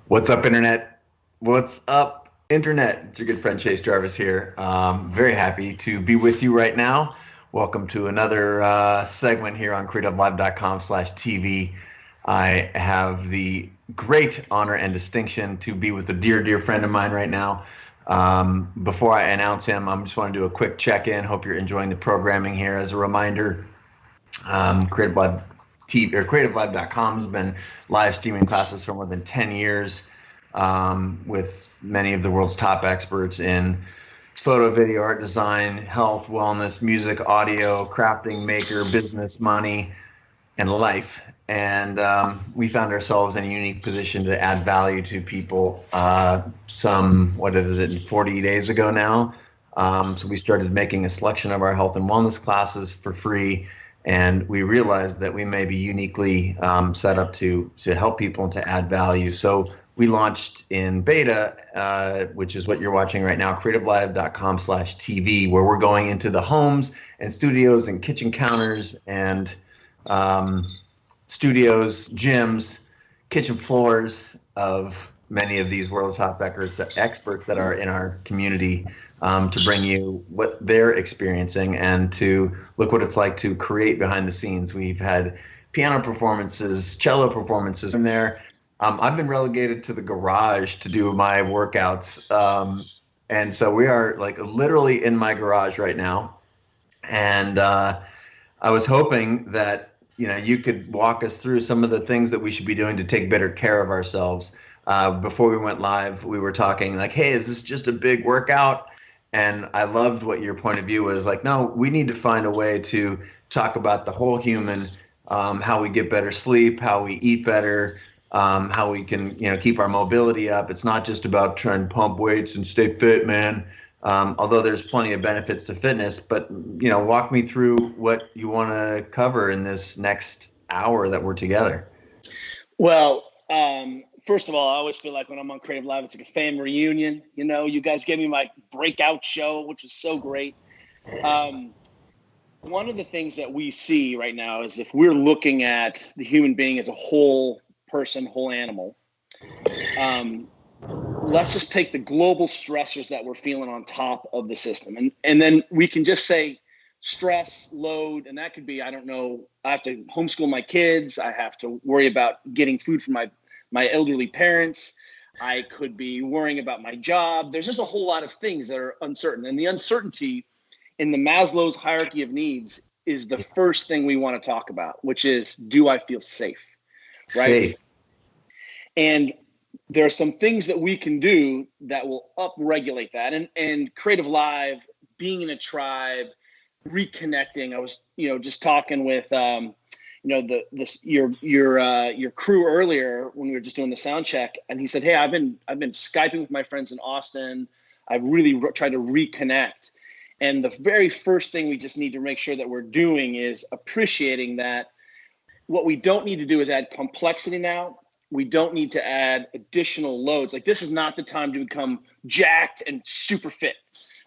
What's up, Internet? What's up, Internet? It's your good friend Chase Jarvis here. Very happy to be with you right now. Welcome to another segment here on CreativeLive.com/TV. I have the great honor and distinction to be with a dear, dear friend of mine right now. Before I announce him, I just want to do a quick check-in. Hope you're enjoying the programming here. As a reminder, CreativeLive TV or CreativeLive.com has been live streaming classes for more than 10 years with many of the world's top experts in photo, video, art design, health, wellness, music, audio, crafting, maker, business, money, and life. And we found ourselves in a unique position to add value to people 40 days ago now. So we started making a selection of our health and wellness classes for free. And we realized that we may be uniquely set up to help people and to add value. So we launched in beta, which is what you're watching right now, CreativeLive.com/TV, where we're going into the homes and studios and kitchen counters and studios, gyms, kitchen floors of many of these world top experts that are in our community to bring you what they're experiencing and to look what it's like to create behind the scenes. We've had piano performances, cello performances in there. I've been relegated to the garage to do my workouts. And so we are like literally in my garage right now. And I was hoping that you could walk us through some of the things that we should be doing to take better care of ourselves. Before we went live, we were talking like, hey, is this just a big workout? And I loved what your point of view was like, no, we need to find a way to talk about the whole human, how we get better sleep, how we eat better, how we can, keep our mobility up. It's not just about trying to pump weights and stay fit, man. Although there's plenty of benefits to fitness, but, walk me through what you want to cover in this next hour that we're together. Well, first of all, I always feel like when I'm on Creative Live, it's like a family reunion. You guys gave me my breakout show, which was so great. One of the things that we see right now is if we're looking at the human being as a whole person, whole animal, let's just take the global stressors that we're feeling on top of the system. And then we can just say stress, load, and that could be, I don't know, I have to homeschool my kids. I have to worry about getting food from my elderly parents. I could be worrying about my job. There's just a whole lot of things that are uncertain. And the uncertainty in the Maslow's hierarchy of needs is the first thing we want to talk about, which is, do I feel safe? Right? Safe. And there are some things that we can do that will upregulate that. And Creative Live, being in a tribe, reconnecting. I was, just talking with, your crew earlier when we were just doing the sound check, and he said, "Hey, I've been Skyping with my friends in Austin. I've really tried to reconnect." And the very first thing we just need to make sure that we're doing is appreciating that what we don't need to do is add complexity now. We don't need to add additional loads. Like, this is not the time to become jacked and super fit.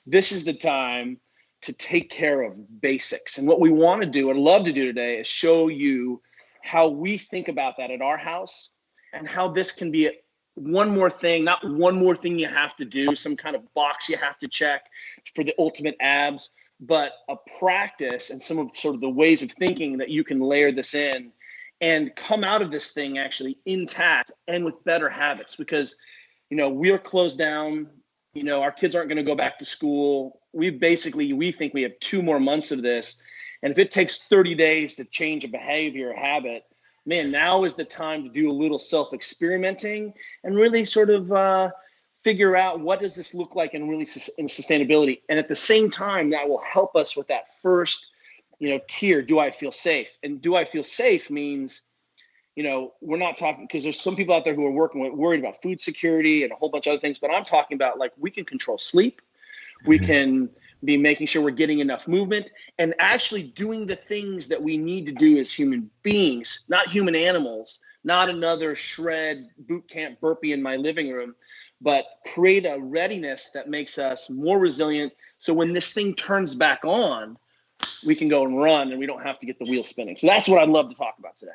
This is the time to take care of basics. And what we want to do, and love to do today, is show you how we think about that at our house and how this can be one more thing, not one more thing you have to do, some kind of box you have to check for the ultimate abs, but a practice and some of sort of the ways of thinking that you can layer this in and come out of this thing actually intact and with better habits. Because, we're closed down, our kids aren't going to go back to school. We think we have 2 more months of this. And if it takes 30 days to change a behavior or habit, man, now is the time to do a little self-experimenting and really sort of figure out what does this look like in sustainability. And at the same time, that will help us with that first tier. Do I feel safe? And do I feel safe means, we're not talking, because there's some people out there who are worried about food security and a whole bunch of other things, but I'm talking about, like, we can control sleep. We can be making sure we're getting enough movement and actually doing the things that we need to do as human beings, not human animals, not another shred boot camp burpee in my living room, but create a readiness that makes us more resilient. So when this thing turns back on, we can go and run and we don't have to get the wheel spinning. So that's what I'd love to talk about today.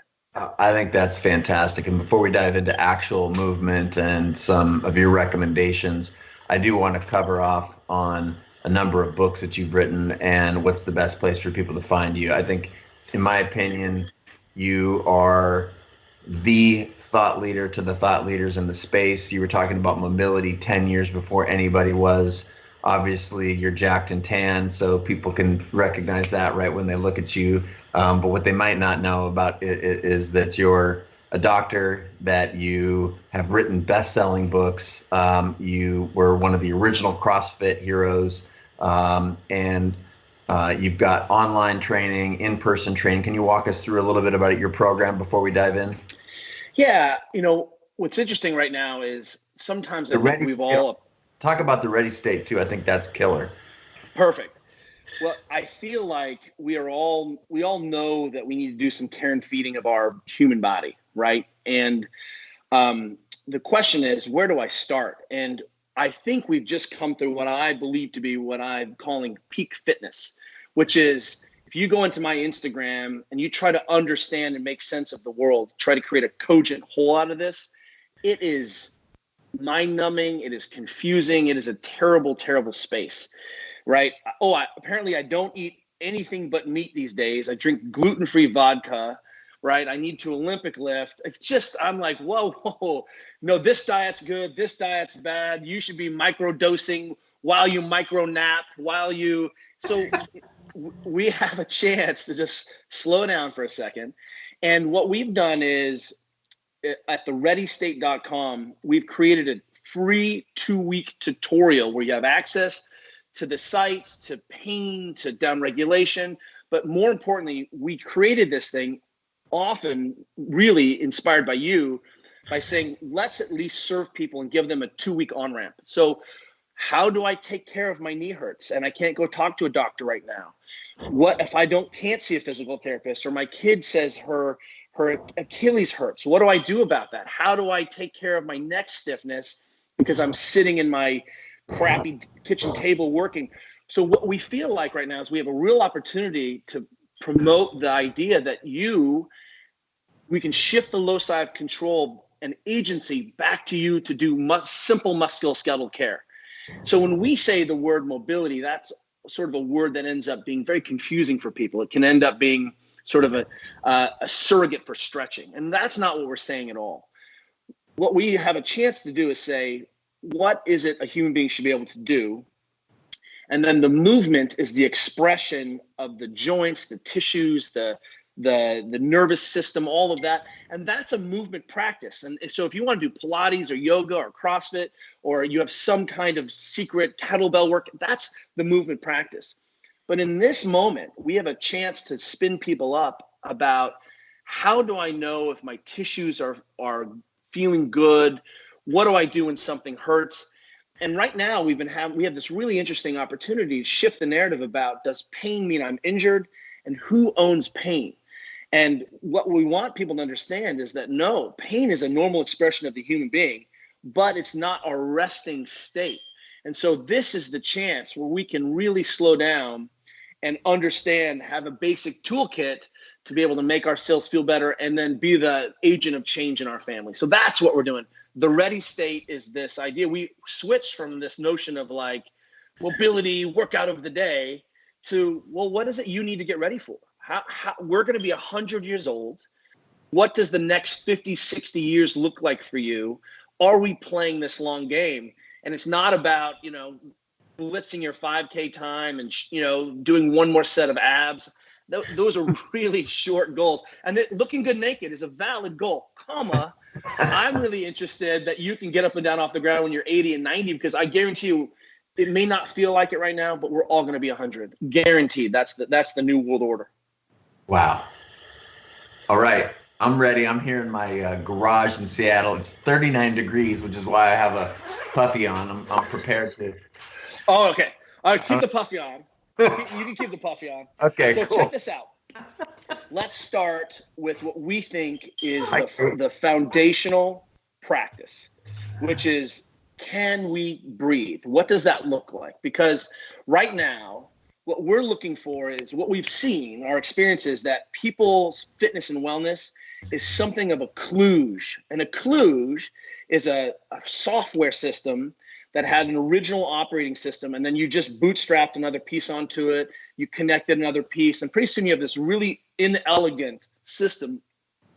I think that's fantastic. And before we dive into actual movement and some of your recommendations, I do want to cover off on a number of books that you've written and what's the best place for people to find you. I think, in my opinion, you are the thought leader to the thought leaders in the space. You were talking about mobility 10 years before anybody was. Obviously, you're jacked and tan, so people can recognize that right when they look at you. But what they might not know about it is that you're a doctor, that you have written best-selling books. You were one of the original CrossFit heroes, and you've got online training, in-person training. Can you walk us through a little bit about your program before we dive in? Yeah, what's interesting right now is sometimes I think we've all talk about the ready state too. I think that's killer. Perfect. Well, I feel like we all know that we need to do some care and feeding of our human body, right? And the question is, where do I start? And I think we've just come through what I believe to be what I'm calling peak fitness, which is if you go into my Instagram and you try to understand and make sense of the world, try to create a cogent whole out of this, it is mind-numbing. It is confusing. It is a terrible, terrible space, right? Apparently I don't eat anything but meat these days. I drink gluten-free vodka, right? I need to Olympic lift. It's just, I'm like, whoa. No, this diet's good. This diet's bad. You should be micro-dosing while you micro-nap, so we have a chance to just slow down for a second. And what we've done is at thereadystate.com, we've created a free 2-week tutorial where you have access to the sites, to pain, to downregulation. But more importantly, we created this thing often really inspired by you by saying, let's at least serve people and give them a 2-week on-ramp. So how do I take care of my knee hurts and I can't go talk to a doctor right now? What if I can't see a physical therapist, or my kid says her Achilles hurts? What do I do about that? How do I take care of my neck stiffness because I'm sitting in my crappy kitchen table working? So what we feel like right now is we have a real opportunity to promote the idea that we can shift the loci of control and agency back to you to do simple musculoskeletal care. So when we say the word mobility, that's sort of a word that ends up being very confusing for people. It can end up being sort of a surrogate for stretching. And that's not what we're saying at all. What we have a chance to do is say, what is it a human being should be able to do? And then the movement is the expression of the joints, the tissues, the nervous system, all of that. And that's a movement practice. And so if you want to do Pilates or yoga or CrossFit, or you have some kind of secret kettlebell work, that's the movement practice. But in this moment, we have a chance to spin people up about how do I know if my tissues are feeling good? What do I do when something hurts? And right now we have this really interesting opportunity to shift the narrative about, does pain mean I'm injured, and who owns pain? And what we want people to understand is that no, pain is a normal expression of the human being, but it's not a resting state. And so this is the chance where we can really slow down and understand, have a basic toolkit to be able to make ourselves feel better and then be the agent of change in our family. So that's what we're doing. The ready state is this idea. We switched from this notion of like mobility, workout of the day to, well, what is it you need to get ready for? How we're going to be 100 years old. What does the next 50, 60 years look like for you? Are we playing this long game? And it's not about, blitzing your 5K time and, doing one more set of abs. Those are really short goals. And looking good naked is a valid goal, I'm really interested that you can get up and down off the ground when you're 80 and 90, because I guarantee you, it may not feel like it right now, but we're all going to be 100. Guaranteed. That's the new world order. Wow. All right. I'm ready. I'm here in my garage in Seattle. It's 39 degrees, which is why I have a puffy on. I'm prepared to. Oh, okay. All right. Keep the puffy on. You can keep the puffy on. Okay, so cool. Check this out. Let's start with what we think is the foundational practice, which is, can we breathe? What does that look like? Because right now, what we're looking for is what we've seen, our experience is that people's fitness and wellness is something of a kludge. And a kludge is a software system that had an original operating system, and then you just bootstrapped another piece onto it, you connected another piece, and pretty soon you have this really inelegant system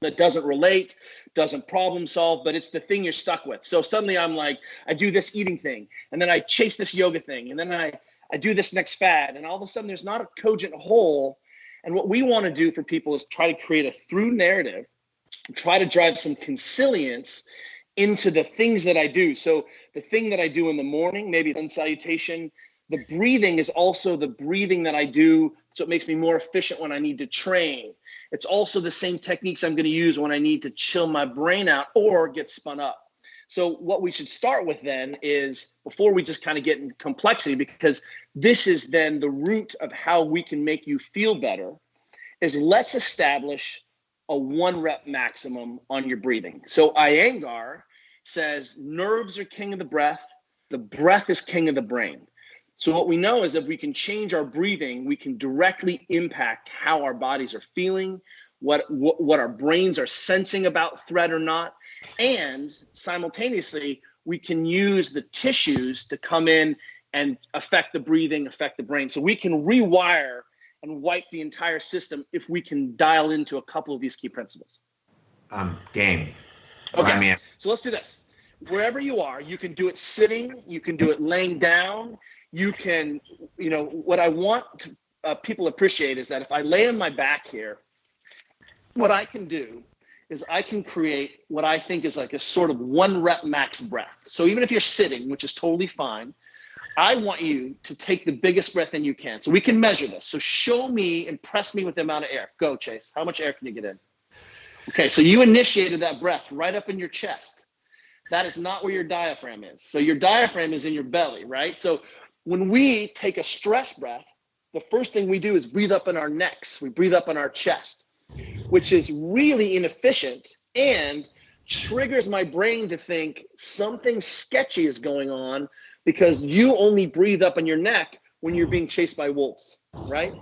that doesn't relate, doesn't problem solve, but it's the thing you're stuck with. So suddenly I'm like, I do this eating thing, and then I chase this yoga thing, and then I do this next fad, and all of a sudden there's not a cogent whole. And what we want to do for people is try to create a through narrative, try to drive some consilience into the things that I do. So the thing that I do in the morning, maybe it's sun salutation. The breathing is also the breathing that I do, so it makes me more efficient when I need to train. It's also the same techniques I'm going to use when I need to chill my brain out or get spun up. So what we should start with then is, before we just kind of get into complexity, because this is then the root of how we can make you feel better, is let's establish a 1 rep maximum on your breathing. So Iyengar says nerves are king of the breath is king of the brain. So what we know is if we can change our breathing, we can directly impact how our bodies are feeling, what our brains are sensing about threat or not, and simultaneously we can use the tissues to come in and affect the breathing, affect the brain. So we can rewire and wipe the entire system if we can dial into a couple of these key principles. Game. Okay, so let's do this. Wherever you are, you can do it sitting, you can do it laying down, you can, what I want people to appreciate is that if I lay on my back here, what I can do is I can create what I think is like a sort of 1 rep max breath. So even if you're sitting, which is totally fine, I want you to take the biggest breath in you can. So we can measure this. So show me, impress me with the amount of air. Go, Chase. How much air can you get in? Okay, so you initiated that breath right up in your chest. That is not where your diaphragm is. So your diaphragm is in your belly, right? So when we take a stress breath, the first thing we do is breathe up in our necks. We breathe up in our chest, which is really inefficient and triggers my brain to think something sketchy is going on, because you only breathe up in your neck when you're being chased by wolves, right?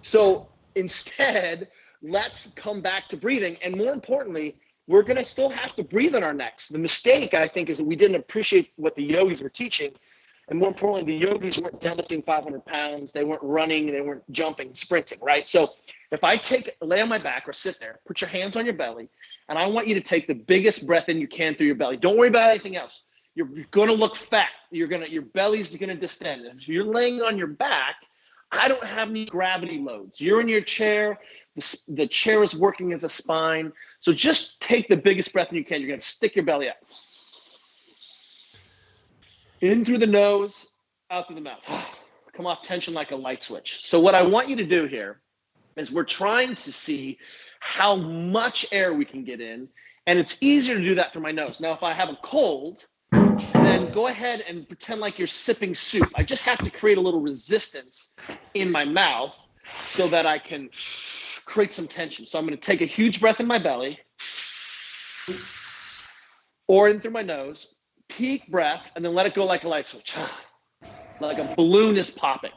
So instead, let's come back to breathing. And more importantly, we're going to still have to breathe in our necks. The mistake, I think, is that we didn't appreciate what the yogis were teaching. And more importantly, the yogis weren't deadlifting 500 pounds. They weren't running. They weren't jumping, sprinting, right? So if I lay on my back or sit there, put your hands on your belly, and I want you to take the biggest breath in you can through your belly. Don't worry about anything else. You're going to look fat. Your belly's going to distend. If you're laying on your back, I don't have any gravity loads. You're in your chair. The chair is working as a spine. So just take the biggest breath you can. You're going to stick your belly out. In through the nose, out through the mouth. Come off tension like a light switch. So what I want you to do here is we're trying to see how much air we can get in. And it's easier to do that through my nose. Now, if I have a cold, then go ahead and pretend like you're sipping soup. I just have to create a little resistance in my mouth so that I can create some tension. So I'm going to take a huge breath in my belly or in through my nose, peak breath, and then let it go like a light switch, like a balloon is popping.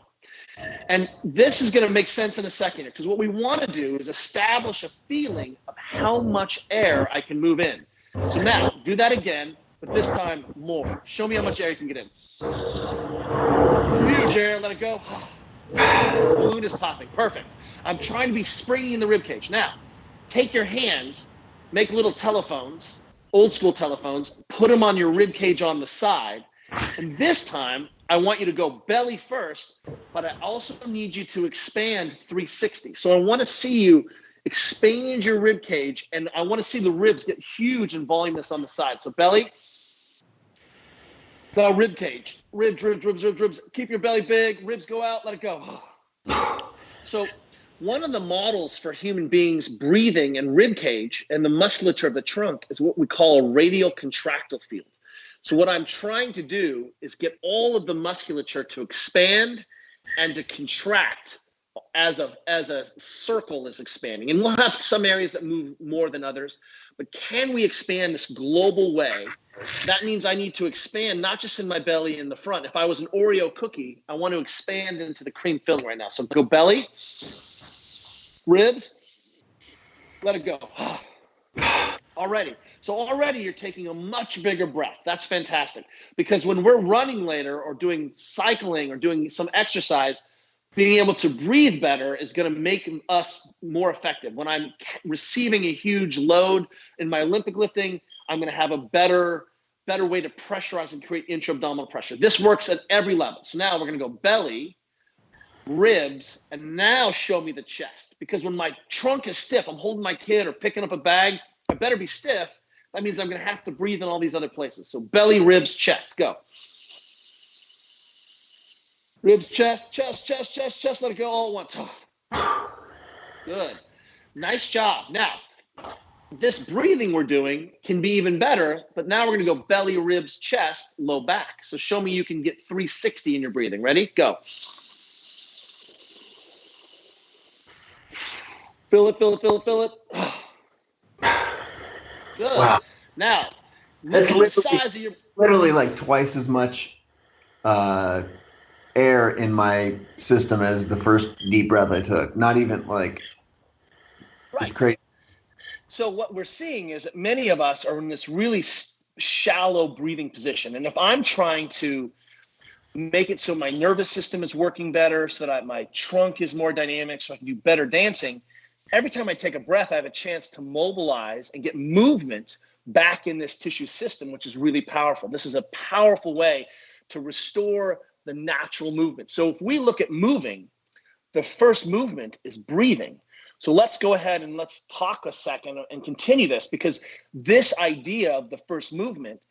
And this is going to make sense in a second, because what we want to do is establish a feeling of how much air I can move in. So now, do that again, but this time more. Show me how much air you can get in. Huge air, let it go. Balloon is popping, perfect. I'm trying to be springy in the ribcage. Now, take your hands, make little telephones, old school telephones, put them on your ribcage on the side. And this time, I want you to go belly first, but I also need you to expand 360. So I want to see you expand your rib cage, and I want to see the ribs get huge and voluminous on the side. So belly, so rib cage, ribs. Keep your belly big, ribs go out, let it go. So one of the models for human beings breathing and rib cage and the musculature of the trunk is what we call a radial contractile field. So what I'm trying to do is get all of the musculature to expand and to contract as a circle is expanding. And we'll have some areas that move more than others, but can we expand this global way? That means I need to expand not just in my belly in the front. If I was an Oreo cookie, I want to expand into the cream filling right now. So go belly, ribs, let it go. Already. So already you're taking a much bigger breath. That's fantastic. Because when we're running later or doing cycling or doing some exercise, being able to breathe better is going to make us more effective. When I'm receiving a huge load in my Olympic lifting, I'm going to have a better way to pressurize and create intra-abdominal pressure. This works at every level. So now we're going to go belly, ribs, and now show me the chest. Because when my trunk is stiff, I'm holding my kid or picking up a bag, I better be stiff. That means I'm going to have to breathe in all these other places. So belly, ribs, chest, go. Ribs, chest, chest, chest, chest, chest. Let it go all at once. Good. Nice job. Now, this breathing we're doing can be even better, but now we're going to go belly, ribs, chest, low back. So show me you can get 360 in your breathing. Ready? Go. Fill it, fill it, fill it, fill it. Good. Wow. Now, look at the size of your... Literally like twice as much air in my system as the first deep breath I took. Not even like... Right. It's crazy. So what we're seeing is that many of us are in this really shallow breathing position. And if I'm trying to make it so my nervous system is working better, so that my trunk is more dynamic, so I can do better dancing, every time I take a breath, I have a chance to mobilize and get movement back in this tissue system, which is really powerful. This is a powerful way to restore the natural movement. So if we look at moving, the first movement is breathing. So let's go ahead and let's talk a second and continue this, because this idea of the first movement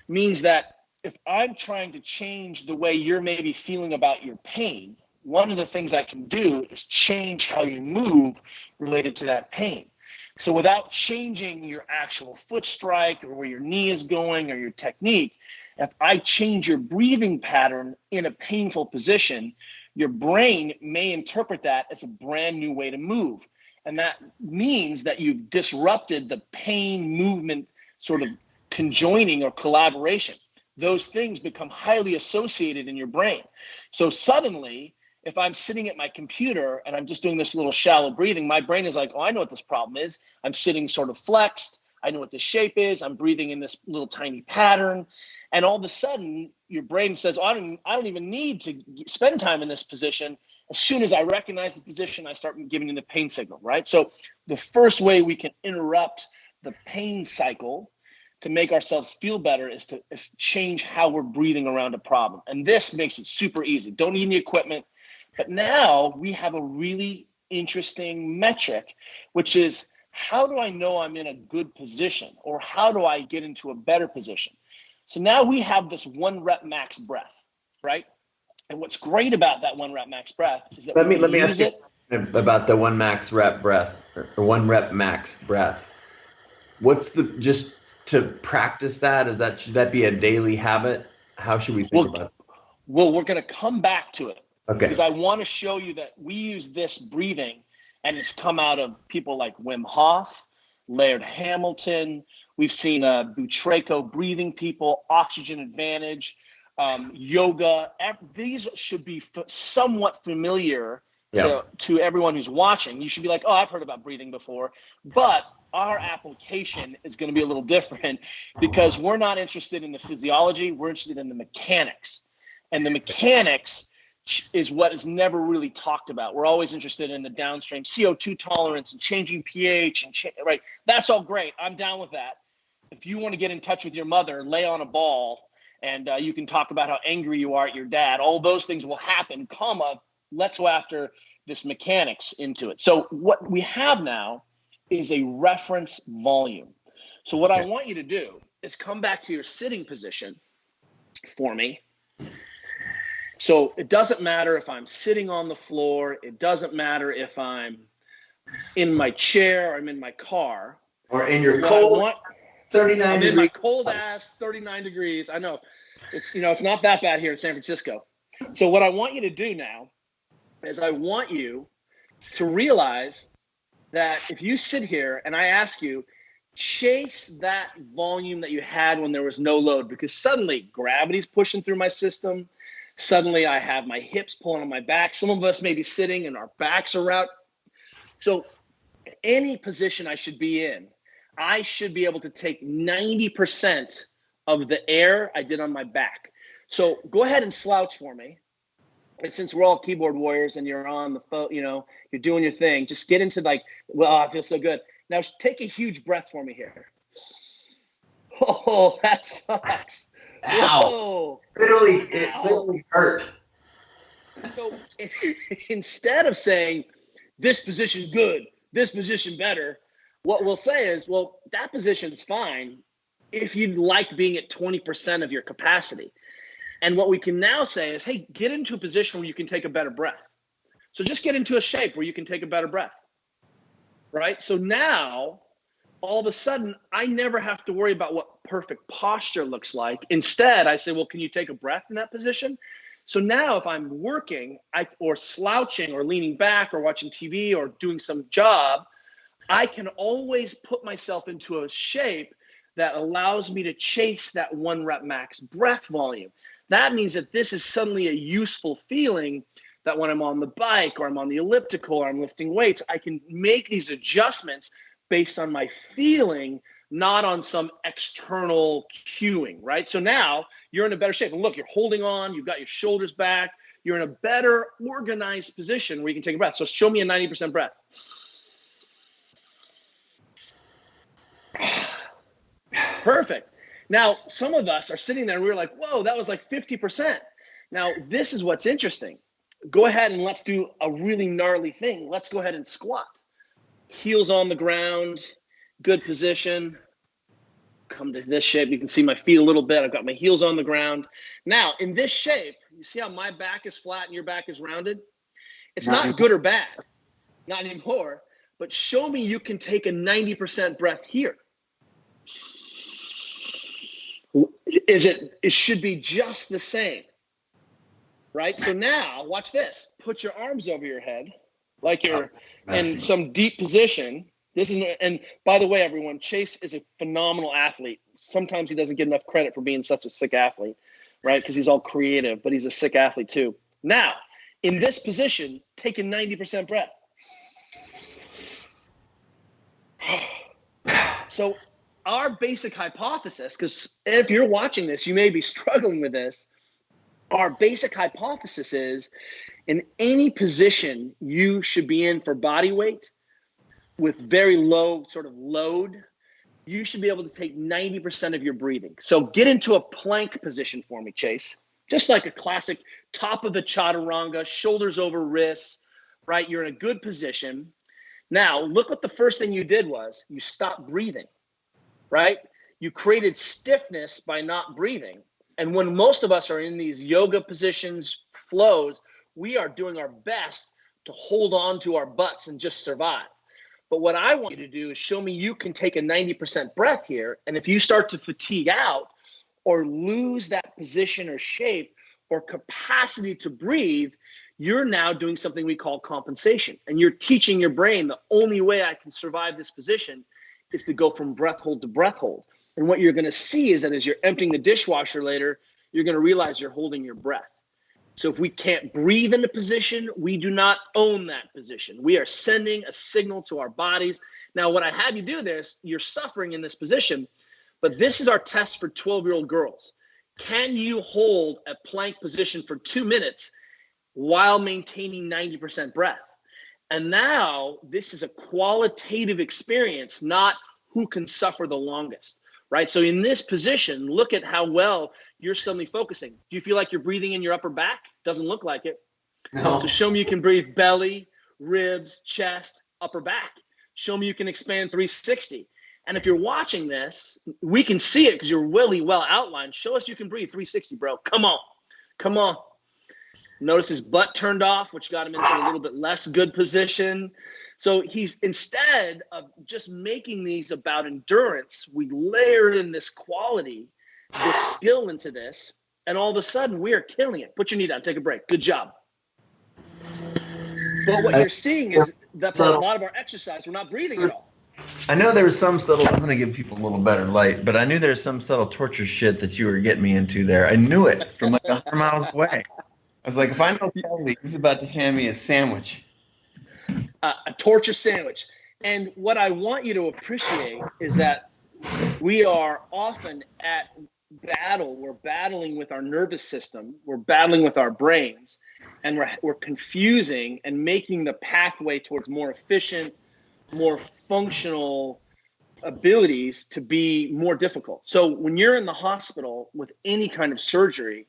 means that if I'm trying to change the way you're maybe feeling about your pain, one of the things I can do is change how you move related to that pain. So without changing your actual foot strike or where your knee is going or your technique, if I change your breathing pattern in a painful position, your brain may interpret that as a brand new way to move. And that means that you've disrupted the pain movement sort of conjoining or collaboration. Those things become highly associated in your brain. So suddenly, if I'm sitting at my computer and I'm just doing this little shallow breathing, my brain is like, oh, I know what this problem is. I'm sitting sort of flexed. I know what the shape is. I'm breathing in this little tiny pattern. And all of a sudden, your brain says, oh, I don't even need to spend time in this position. As soon as I recognize the position, I start giving you the pain signal, right? So the first way we can interrupt the pain cycle to make ourselves feel better is to change how we're breathing around a problem. And this makes it super easy. Don't need any equipment. But now we have a really interesting metric, which is, how do I know I'm in a good position, or how do I get into a better position? So now we have this 1 rep max breath, right? And what's great about that 1 rep max breath is that let me ask you about the 1 max rep breath, or 1 rep max breath. What's the, just to practice that, should that be a daily habit? How should we think about it? Well, we're going to come back to it. Okay. Because I want to show you that we use this breathing, and it's come out of people like Wim Hof, Laird Hamilton. We've seen Boutreko breathing people, Oxygen Advantage, yoga. These should be somewhat familiar to everyone who's watching. You should be like, oh, I've heard about breathing before. But our application is going to be a little different, because we're not interested in the physiology. We're interested in the mechanics. And the mechanics is what is never really talked about. We're always interested in the downstream CO2 tolerance and changing pH, right? That's all great. I'm down with that. If you want to get in touch with your mother, lay on a ball, and you can talk about how angry you are at your dad, all those things will happen, let's go after this mechanics into it. So what we have now is a reference volume. So what I want you to do is come back to your sitting position for me. So it doesn't matter if I'm sitting on the floor. It doesn't matter if I'm in my chair or I'm in my car. Or in your cold 39 I'm degrees. in my cold ass 39 degrees. I know. It's not that bad here in San Francisco. So what I want you to do now is I want you to realize that if you sit here and I ask you, chase that volume that you had when there was no load, because suddenly gravity's pushing through my system. Suddenly I have my hips pulling on my back. Some of us may be sitting and our backs are out. So any position I should be in, I should be able to take 90% of the air I did on my back. So go ahead and slouch for me. And since we're all keyboard warriors and you're on the phone, you know, you're doing your thing, just get into like, well, I feel so good. Now take a huge breath for me here. Oh, that sucks. Ow. It literally hurt. So instead of saying this position's good, this position better, what we'll say is, well, that position's fine if you'd like being at 20% of your capacity. And what we can now say is, hey, get into a position where you can take a better breath. So just get into a shape where you can take a better breath, right? So now, all of a sudden, I never have to worry about what perfect posture looks like. Instead, I say, well, can you take a breath in that position? So now if I'm working or slouching or leaning back or watching TV or doing some job, I can always put myself into a shape that allows me to chase that 1 rep max breath volume. That means that this is suddenly a useful feeling that when I'm on the bike or I'm on the elliptical or I'm lifting weights, I can make these adjustments based on my feeling, not on some external cueing, right? So now you're in a better shape. And look, you're holding on, you've got your shoulders back, you're in a better organized position where you can take a breath. So show me a 90% breath. Perfect. Now, some of us are sitting there and we're like, whoa, that was like 50%. Now, this is what's interesting. Go ahead and let's do a really gnarly thing. Let's go ahead and squat. Heels on the ground, good position. Come to this shape. You can see my feet a little bit. I've got my heels on the ground. Now, in this shape, you see how my back is flat and your back is rounded? It's not good or bad. Not anymore. But show me you can take a 90% breath here. It should be just the same, right? So now, watch this. Put your arms over your head like you're in some deep position. And by the way, everyone, Chase is a phenomenal athlete. Sometimes he doesn't get enough credit for being such a sick athlete, right? Because he's all creative, but he's a sick athlete too. Now, in this position, take a 90% breath. So our basic hypothesis, because if you're watching this, you may be struggling with this. Our basic hypothesis is in any position you should be in for body weight with very low sort of load, you should be able to take 90% of your breathing. So get into a plank position for me, Chase. Just like a classic top of the chaturanga, shoulders over wrists, right? You're in a good position. Now, look what the first thing you did was you stopped breathing, right? You created stiffness by not breathing. And when most of us are in these yoga positions, flows, we are doing our best to hold on to our butts and just survive. But what I want you to do is show me you can take a 90% breath here. And if you start to fatigue out or lose that position or shape or capacity to breathe, you're now doing something we call compensation. And you're teaching your brain the only way I can survive this position is to go from breath hold to breath hold. And what you're going to see is that as you're emptying the dishwasher later, you're going to realize you're holding your breath. So if we can't breathe in a position, we do not own that position. We are sending a signal to our bodies. Now, what I have you do this, you're suffering in this position, but this is our test for 12-year-old girls. Can you hold a plank position for 2 minutes while maintaining 90% breath? And now this is a qualitative experience, not who can suffer the longest, right? So in this position, look at how well you're suddenly focusing. Do you feel like you're breathing in your upper back? Doesn't look like it. No. So show me you can breathe belly, ribs, chest, upper back. Show me you can expand 360. And if you're watching this, we can see it because you're really well outlined. Show us you can breathe 360, bro. Come on. Come on. Notice his butt turned off, which got him into a little bit less good position. So he's, instead of just making these about endurance, we layered in this quality, this skill into this, and all of a sudden we are killing it. Put your knee down, take a break. Good job. But what you're seeing is that for a lot of our exercise, we're not breathing at all. I know there was some subtle, I'm going to give people a little better light, but I knew there was some subtle torture shit that you were getting me into there. I knew it from like 100 miles away. I was like, if I know Kelly, he's about to hand me a sandwich. A torture sandwich. And what I want you to appreciate is that we are often at battle. We're battling with our nervous system. We're battling with our brains. And we're confusing and making the pathway towards more efficient, more functional abilities to be more difficult. So when you're in the hospital with any kind of surgery,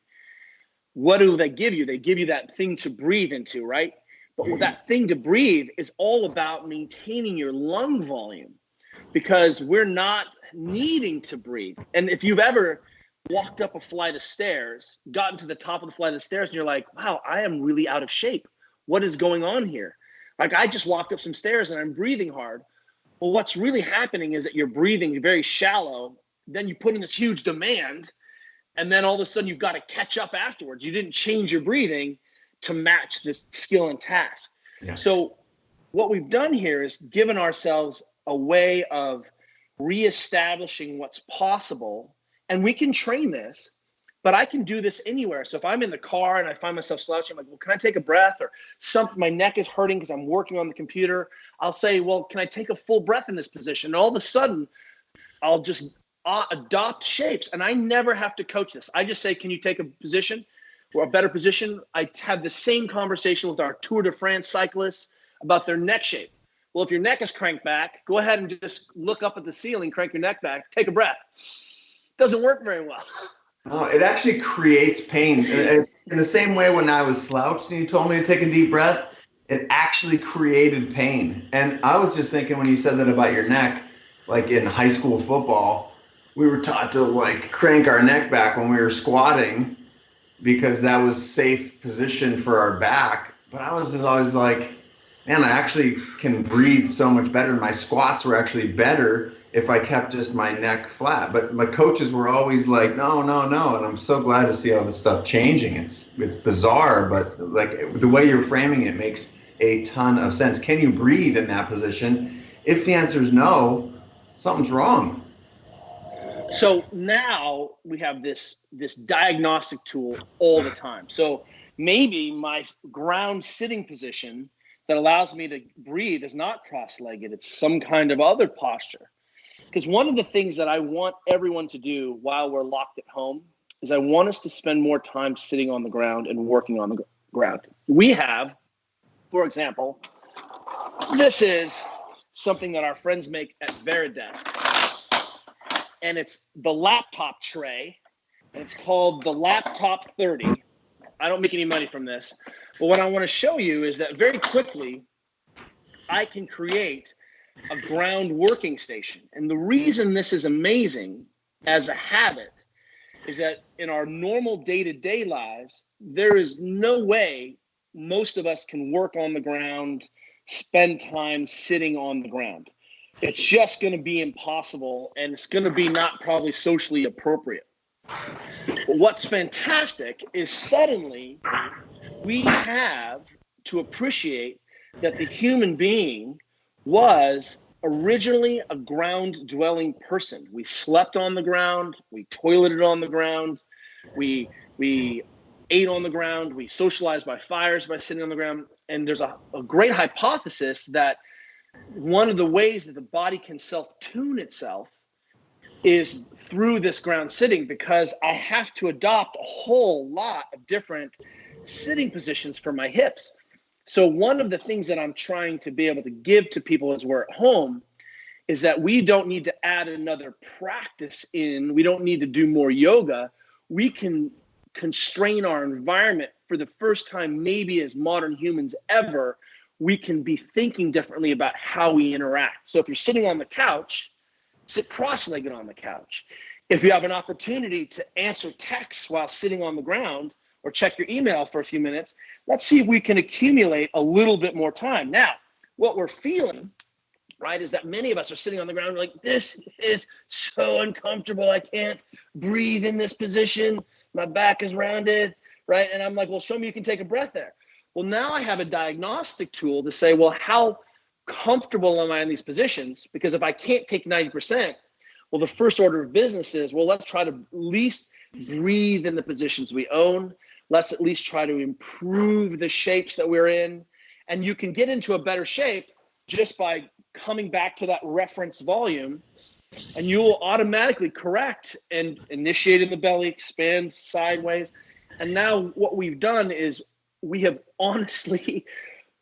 what do they give you? They give you that thing to breathe into, right? But that thing to breathe is all about maintaining your lung volume, because we're not needing to breathe. And if you've ever walked up a flight of stairs, gotten to the top of the flight of stairs, and you're like, wow, I am really out of shape. What is going on here? Like, I just walked up some stairs and I'm breathing hard. Well, what's really happening is that you're breathing very shallow. Then you put in this huge demand, and then all of a sudden you've got to catch up afterwards. You didn't change your breathing to match this skill and task. Yeah. So what we've done here is given ourselves a way of reestablishing what's possible. And we can train this, but I can do this anywhere. So if I'm in the car and I find myself slouching, I'm like, well, can I take a breath? Or my neck is hurting because I'm working on the computer. I'll say, well, can I take a full breath in this position? And all of a sudden, I'll just adopt shapes. And I never have to coach this. I just say, can you take a position or a better position? I have the same conversation with our Tour de France cyclists about their neck shape. Well, if your neck is cranked back, go ahead and just look up at the ceiling, crank your neck back, take a breath. Doesn't work very well. No, it actually creates pain. In the same way when I was slouched and you told me to take a deep breath, it actually created pain. And I was just thinking when you said that about your neck, like in high school football, we were taught to like crank our neck back when we were squatting because that was safe position for our back. But I was just always like, man, I actually can breathe so much better. My squats were actually better if I kept just my neck flat. But my coaches were always like, no. And I'm so glad to see all this stuff changing. It's bizarre, but like the way you're framing it makes a ton of sense. Can you breathe in that position? If the answer is no, something's wrong. So now we have this diagnostic tool all the time. So maybe my ground sitting position that allows me to breathe is not cross-legged. It's some kind of other posture. Because one of the things that I want everyone to do while we're locked at home is I want us to spend more time sitting on the ground and working on the ground. We have, for example, this is something that our friends make at Veridesk. And it's the laptop tray, and it's called the Laptop 30. I don't make any money from this. But what I want to show you is that very quickly, I can create a ground working station. And the reason this is amazing as a habit is that in our normal day-to-day lives, there is no way most of us can work on the ground, spend time sitting on the ground. It's just going to be impossible, and it's going to be not probably socially appropriate. But what's fantastic is suddenly we have to appreciate that the human being was originally a ground-dwelling person. We slept on the ground, we toileted on the ground, we ate on the ground, we socialized by fires by sitting on the ground. And there's a great hypothesis that one of the ways that the body can self-tune itself is through this ground sitting, because I have to adopt a whole lot of different sitting positions for my hips. So one of the things that I'm trying to be able to give to people as we're at home is that we don't need to add another practice in. We don't need to do more yoga. We can constrain our environment for the first time, maybe as modern humans ever. We can be thinking differently about how we interact. So if you're sitting on the couch, sit cross-legged on the couch. If you have an opportunity to answer texts while sitting on the ground or check your email for a few minutes, let's see if we can accumulate a little bit more time. Now, what we're feeling, right, is that many of us are sitting on the ground like, this is so uncomfortable. I can't breathe in this position. My back is rounded, right? And I'm like, well, show me you can take a breath there. Well, now I have a diagnostic tool to say, well, how comfortable am I in these positions? Because if I can't take 90%, well, the first order of business is, well, let's try to at least breathe in the positions we own. Let's at least try to improve the shapes that we're in. And you can get into a better shape just by coming back to that reference volume, and you will automatically correct and initiate in the belly, expand sideways. And now what we've done is we have honestly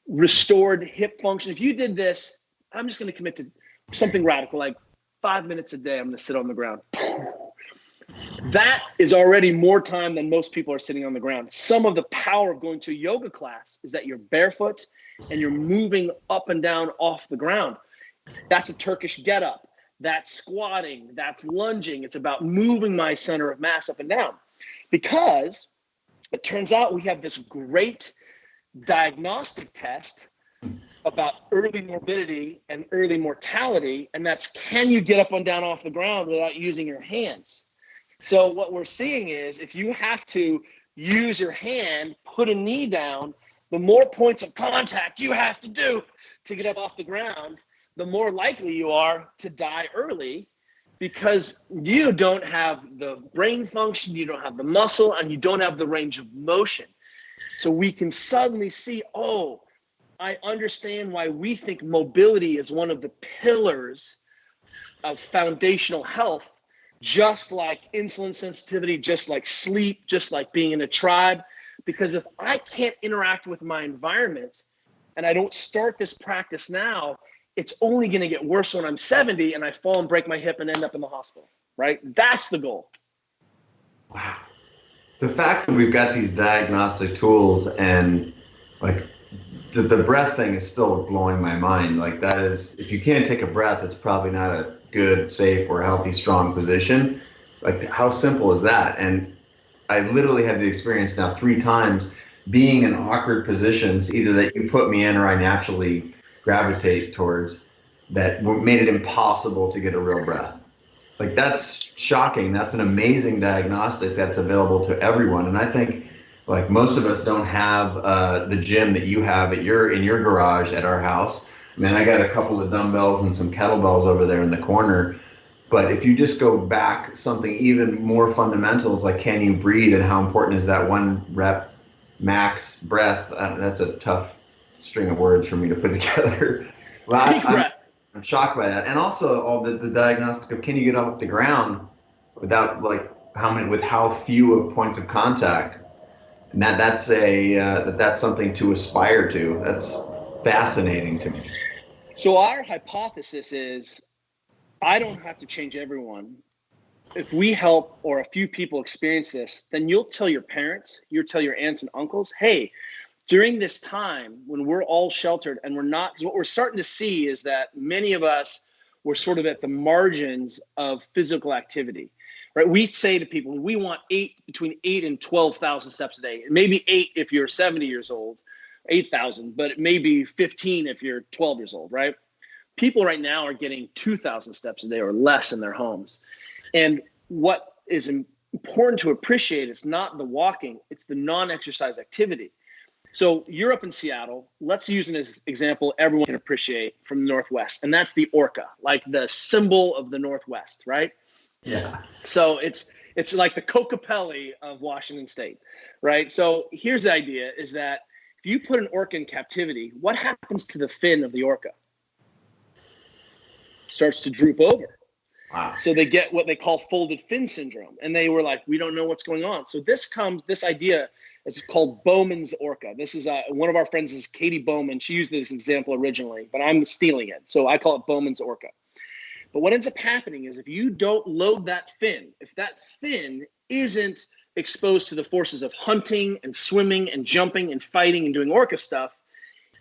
restored hip function. If you did this, I'm just going to commit to something radical, like 5 minutes a day, I'm going to sit on the ground. That is already more time than most people are sitting on the ground. Some of the power of going to a yoga class is that you're barefoot and you're moving up and down off the ground. That's a Turkish get up. That's squatting. That's lunging. It's about moving my center of mass up and down, because it turns out we have this great diagnostic test about early morbidity and early mortality, and that's, can you get up and down off the ground without using your hands? So what we're seeing is, if you have to use your hand, put a knee down, the more points of contact you have to do to get up off the ground, the more likely you are to die early, because you don't have the brain function, you don't have the muscle, and you don't have the range of motion. So we can suddenly see, oh, I understand why we think mobility is one of the pillars of foundational health, just like insulin sensitivity, just like sleep, just like being in a tribe. Because if I can't interact with my environment and I don't start this practice now, it's only going to get worse when I'm 70 and I fall and break my hip and end up in the hospital, right? That's the goal. Wow. The fact that we've got these diagnostic tools, and like the breath thing is still blowing my mind. Like, that is, if you can't take a breath, it's probably not a good, safe, or healthy, strong position. Like, how simple is that? And I literally had the experience now 3 times being in awkward positions, either that you put me in or I naturally gravitate towards, that made it impossible to get a real breath. Like, that's shocking. That's an amazing diagnostic that's available to everyone. And I think, like, most of us don't have the gym that you have in your garage at our house. I mean, I got a couple of dumbbells and some kettlebells over there in the corner. But if you just go back, something even more fundamental is like, can you breathe, and how important is that 1 rep max breath? That's a tough string of words for me to put together. Well, I'm shocked by that. And also all the diagnostic of, can you get off the ground without, like, with how few of points of contact? And that's something to aspire to. That's fascinating to me. So our hypothesis is, I don't have to change everyone. If we help or a few people experience this, then you'll tell your parents, you'll tell your aunts and uncles, hey, during this time when we're all sheltered and we're not, because what we're starting to see is that many of us were sort of at the margins of physical activity, right? We say to people, we want between 8 and 12,000 steps a day. Maybe 8 if you're 70 years old, 8,000, but it may be 15 if you're 12 years old, right? People right now are getting 2,000 steps a day or less in their homes. And what is important to appreciate, it's not the walking, it's the non-exercise activity. So you're up in Seattle. Let's use an example everyone can appreciate from the Northwest, and that's the orca, like the symbol of the Northwest, right? Yeah. So it's like the Kokopelli of Washington State, right? So here's the idea, is that if you put an orca in captivity, what happens to the fin of the orca? Starts to droop over. Wow. So they get what they call folded fin syndrome. And they were like, we don't know what's going on. So this idea is called Bowman's orca. This is one of our friends is Katie Bowman. She used this example originally, but I'm stealing it. So I call it Bowman's orca. But what ends up happening is, if you don't load that fin, if that fin isn't exposed to the forces of hunting and swimming and jumping and fighting and doing orca stuff,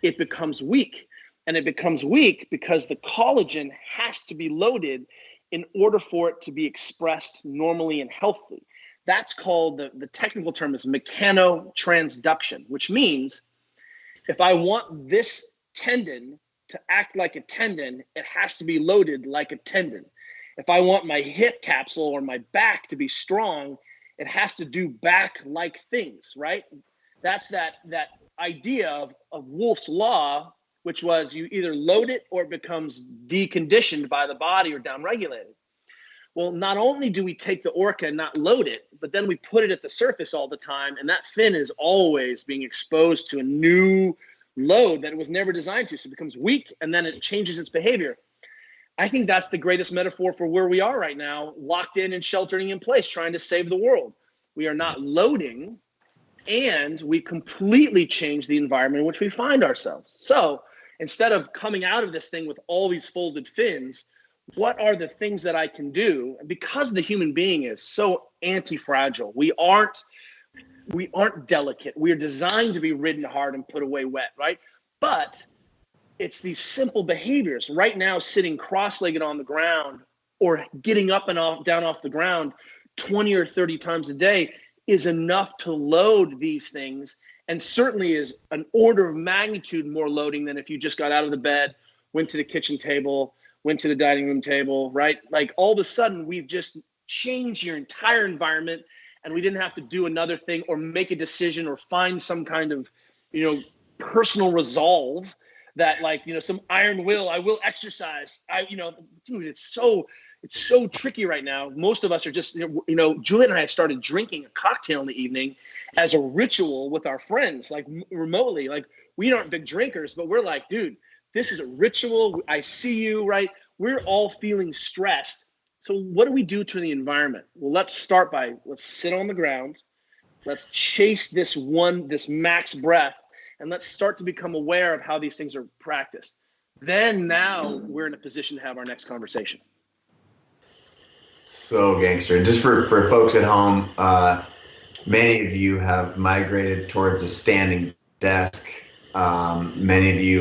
it becomes weak. And it becomes weak because the collagen has to be loaded in order for it to be expressed normally and healthily. That's called, the technical term is mechanotransduction, which means if I want this tendon to act like a tendon, it has to be loaded like a tendon. If I want my hip capsule or my back to be strong, it has to do back-like things, right? That's that idea of Wolff's Law, which was you either load it or it becomes deconditioned by the body or downregulated. Well, not only do we take the orca and not load it, but then we put it at the surface all the time, and that fin is always being exposed to a new load that it was never designed to. So it becomes weak, and then it changes its behavior. I think that's the greatest metaphor for where we are right now, locked in and sheltering in place, trying to save the world. We are not loading, and we completely change the environment in which we find ourselves. So instead of coming out of this thing with all these folded fins, what are the things that I can do? Because the human being is so anti-fragile, we aren't delicate. We are designed to be ridden hard and put away wet, right? But it's these simple behaviors. Right now, sitting cross-legged on the ground or getting up and down off the ground 20 or 30 times a day is enough to load these things, and certainly is an order of magnitude more loading than if you just got out of the bed, went to the kitchen table, went to the dining room table, right? Like all of a sudden, we've just changed your entire environment, and we didn't have to do another thing or make a decision or find some kind of, personal resolve that, like, some iron will, I will exercise. Dude, it's so tricky right now. Most of us are just, Juliet and I have started drinking a cocktail in the evening as a ritual with our friends, like remotely. Like, we aren't big drinkers, but we're like, dude, this is a ritual. I see you, right? We're all feeling stressed. So what do we do to the environment? Well, let's sit on the ground. Let's chase this max breath, and let's start to become aware of how these things are practiced. Then now we're in a position to have our next conversation. So gangster. Just for folks at home, many of you have migrated towards a standing desk. Many of you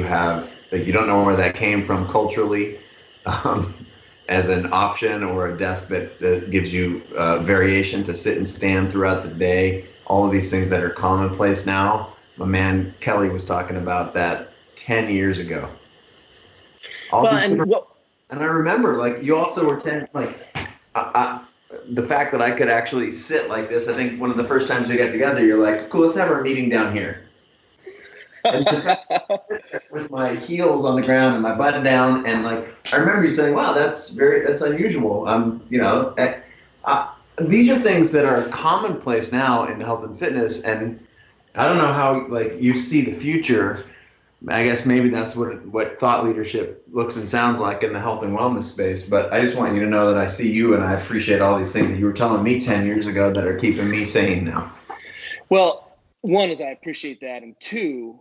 you don't know where that came from culturally, as an option, or a desk that gives you variation to sit and stand throughout the day. All of these things that are commonplace now. My man Kelly was talking about that 10 years ago. And I remember, like, you also were 10, like, the fact that I could actually sit like this. I think one of the first times we got together, you're like, cool, let's have our meeting down here. With my heels on the ground and my butt down, and like, I remember you saying, wow, that's unusual. These are things that are commonplace now in health and fitness, and I don't know how, like, you see the future. I guess maybe that's what thought leadership looks and sounds like in the health and wellness space. But I just want you to know that I see you, and I appreciate all these things that you were telling me 10 years ago that are keeping me sane now. Well, one is I appreciate that, and two,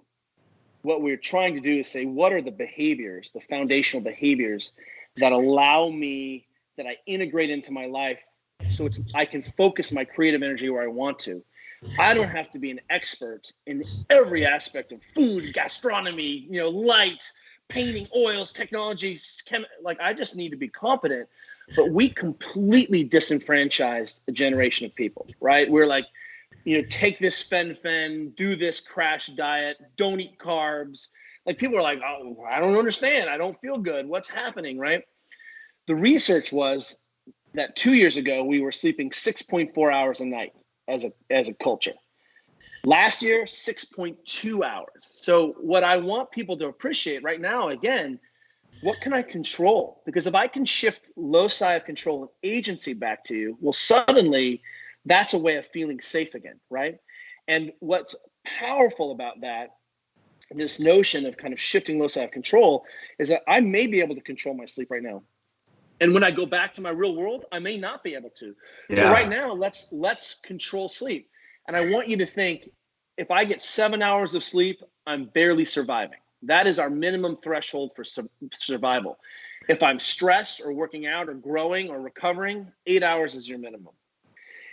what we're trying to do is say, what are the behaviors, the foundational behaviors that allow me, that I integrate into my life so I can focus my creative energy where I want to. I don't have to be an expert in every aspect of food, gastronomy, light, painting, oils, technology, I just need to be competent. But we completely disenfranchised a generation of people, right? We're like, take this fen, do this crash diet, don't eat carbs. Like, people are like, oh, I don't understand. I don't feel good. What's happening, right? The research was that 2 years ago, we were sleeping 6.4 hours a night as a culture. Last year, 6.2 hours. So what I want people to appreciate right now, again, what can I control? Because if I can shift loci of control and agency back to you, well, suddenly that's a way of feeling safe again, right? And what's powerful about that, this notion of kind of shifting loci of control, is that I may be able to control my sleep right now. And when I go back to my real world, I may not be able to. Yeah. So right now, let's control sleep. And I want you to think, if I get 7 hours of sleep, I'm barely surviving. That is our minimum threshold for survival. If I'm stressed or working out or growing or recovering, 8 hours is your minimum.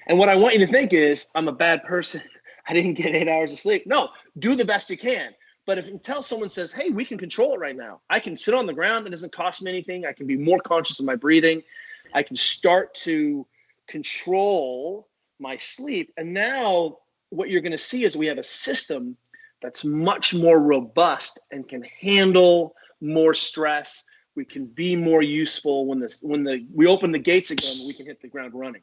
And what I want you to think is, I'm a bad person. I didn't get 8 hours of sleep. No, do the best you can. But until someone says, hey, we can control it right now. I can sit on the ground. It doesn't cost me anything. I can be more conscious of my breathing. I can start to control my sleep. And now what you're going to see is we have a system that's much more robust and can handle more stress. We can be more useful when we open the gates again, we can hit the ground running.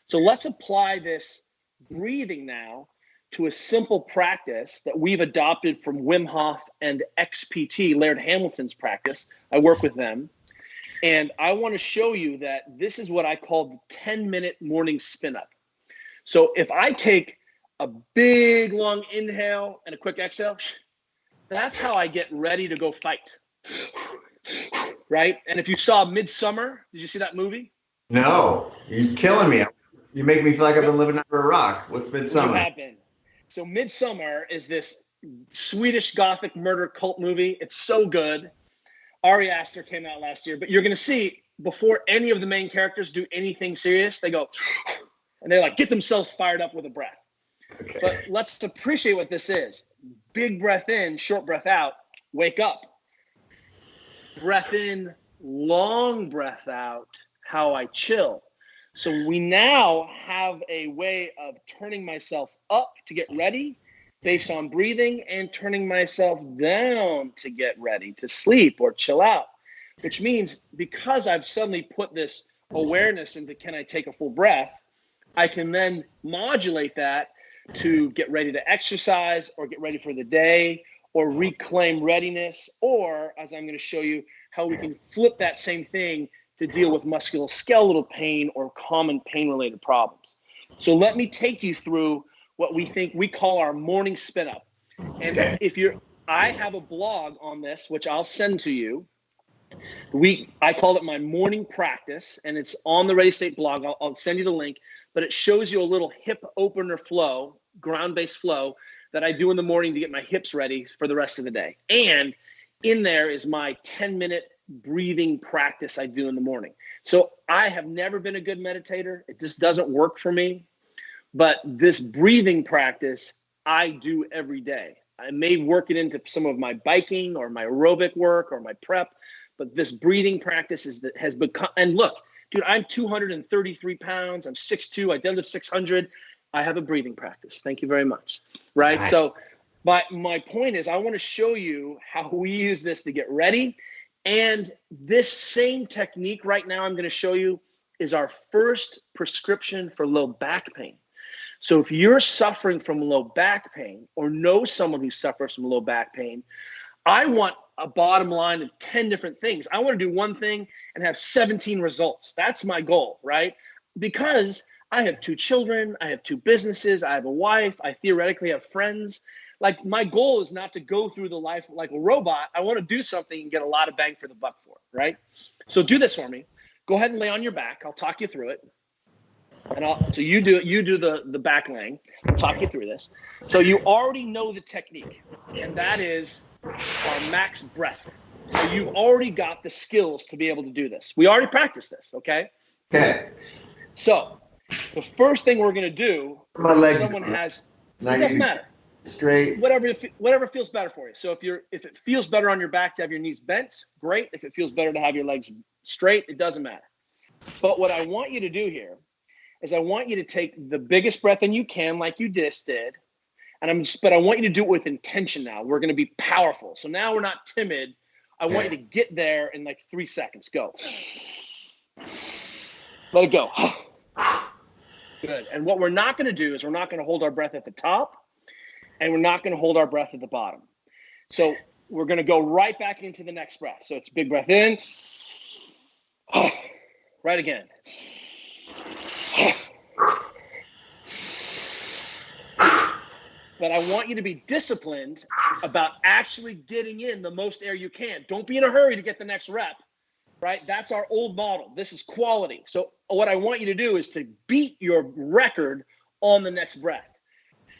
So let's apply this breathing now to a simple practice that we've adopted from Wim Hof and XPT, Laird Hamilton's practice. I work with them. And I want to show you that this is what I call the 10-minute morning spin up. So if I take a big long inhale and a quick exhale, That's how I get ready to go fight. Right? And if you saw Midsummer, did you see that movie? No, you're killing me. You make me feel like I've been living under a rock. What's You Midsummer? have been. So Midsummer is this Swedish Gothic murder cult movie. It's so good. Ari Aster came out last year, but you're going to see before any of the main characters do anything serious, they go, and they like get themselves fired up with a breath. Okay. But let's appreciate what this is. Big breath in, short breath out, wake up. Breath in, long breath out, how I chill. So we now have a way of turning myself up to get ready based on breathing and turning myself down to get ready to sleep or chill out, which means because I've suddenly put this awareness into can I take a full breath, I can then modulate that to get ready to exercise or get ready for the day or reclaim readiness, or as I'm going to show you how we can flip that same thing to deal with musculoskeletal pain or common pain-related problems. So let me take you through what we call our morning spin up. And I have a blog on this, which I'll send to you. I called it my morning practice, and it's on the Ready State blog. I'll send you the link, but it shows you a little hip opener flow, ground-based flow that I do in the morning to get my hips ready for the rest of the day. And in there is my 10-minute breathing practice I do in the morning. So I have never been a good meditator. It just doesn't work for me. But this breathing practice I do every day. I may work it into some of my biking or my aerobic work or my prep, but this breathing practice has become, and look, dude, I'm 233 pounds. I'm 6'2". I deadlift 600. I have a breathing practice. Thank you very much. Right. Nice. So my point is I want to show you how we use this to get ready. And this same technique right now I'm going to show you is our first prescription for low back pain. So if you're suffering from low back pain or know someone who suffers from low back pain, I want a bottom line of 10 different things. I want to do one thing and have 17 results. That's my goal, right? Because I have 2 children, I have 2 businesses, I have a wife, I theoretically have friends. Like my goal is not to go through the life like a robot. I want to do something and get a lot of bang for the buck for it, right? So do this for me. Go ahead and lay on your back. I'll talk you through it. So you do the back laying. I'll talk you through this. So you already know the technique, and that is our max breath. So you've already got the skills to be able to do this. We already practiced this, okay? Okay. So the first thing we're going to do, My legs. It doesn't matter. Straight. Whatever feels better for you. So if it feels better on your back to have your knees bent, great. If it feels better to have your legs straight, it doesn't matter. But what I want you to do here is I want you to take the biggest breath in you can, like you just did, but I want you to do it with intention now. We're going to be powerful. So now we're not timid. I want you to get there in like 3 seconds. Go. Let it go. Good. And what we're not going to do is we're not going to hold our breath at the top, and we're not going to hold our breath at the bottom. So we're going to go right back into the next breath. So it's big breath in. Right again. But I want you to be disciplined about actually getting in the most air you can. Don't be in a hurry to get the next rep, right? That's our old model. This is quality. So what I want you to do is to beat your record on the next breath.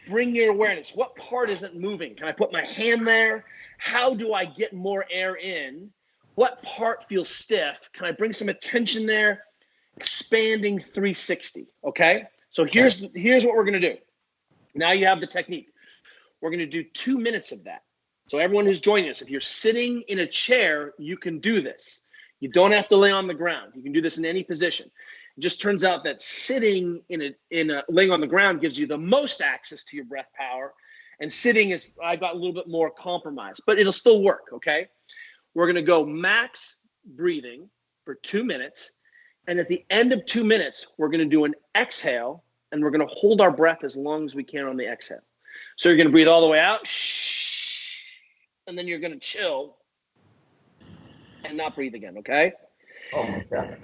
Bring your awareness. What part isn't moving? Can I put my hand there? How do I get more air in? What part feels stiff? Can I bring some attention there? Expanding 360, okay? So here's what we're going to do. Now you have the technique. We're going to do 2 minutes of that. So everyone who's joining us, if you're sitting in a chair, you can do this. You don't have to lay on the ground. You can do this in any position. It just turns out that sitting laying on the ground gives you the most access to your breath power, and sitting I got a little bit more compromised, but it'll still work, okay? We're going to go max breathing for 2 minutes, and at the end of 2 minutes, we're going to do an exhale, and we're going to hold our breath as long as we can on the exhale. So you're going to breathe all the way out, and then you're going to chill and not breathe again, okay? Oh my God.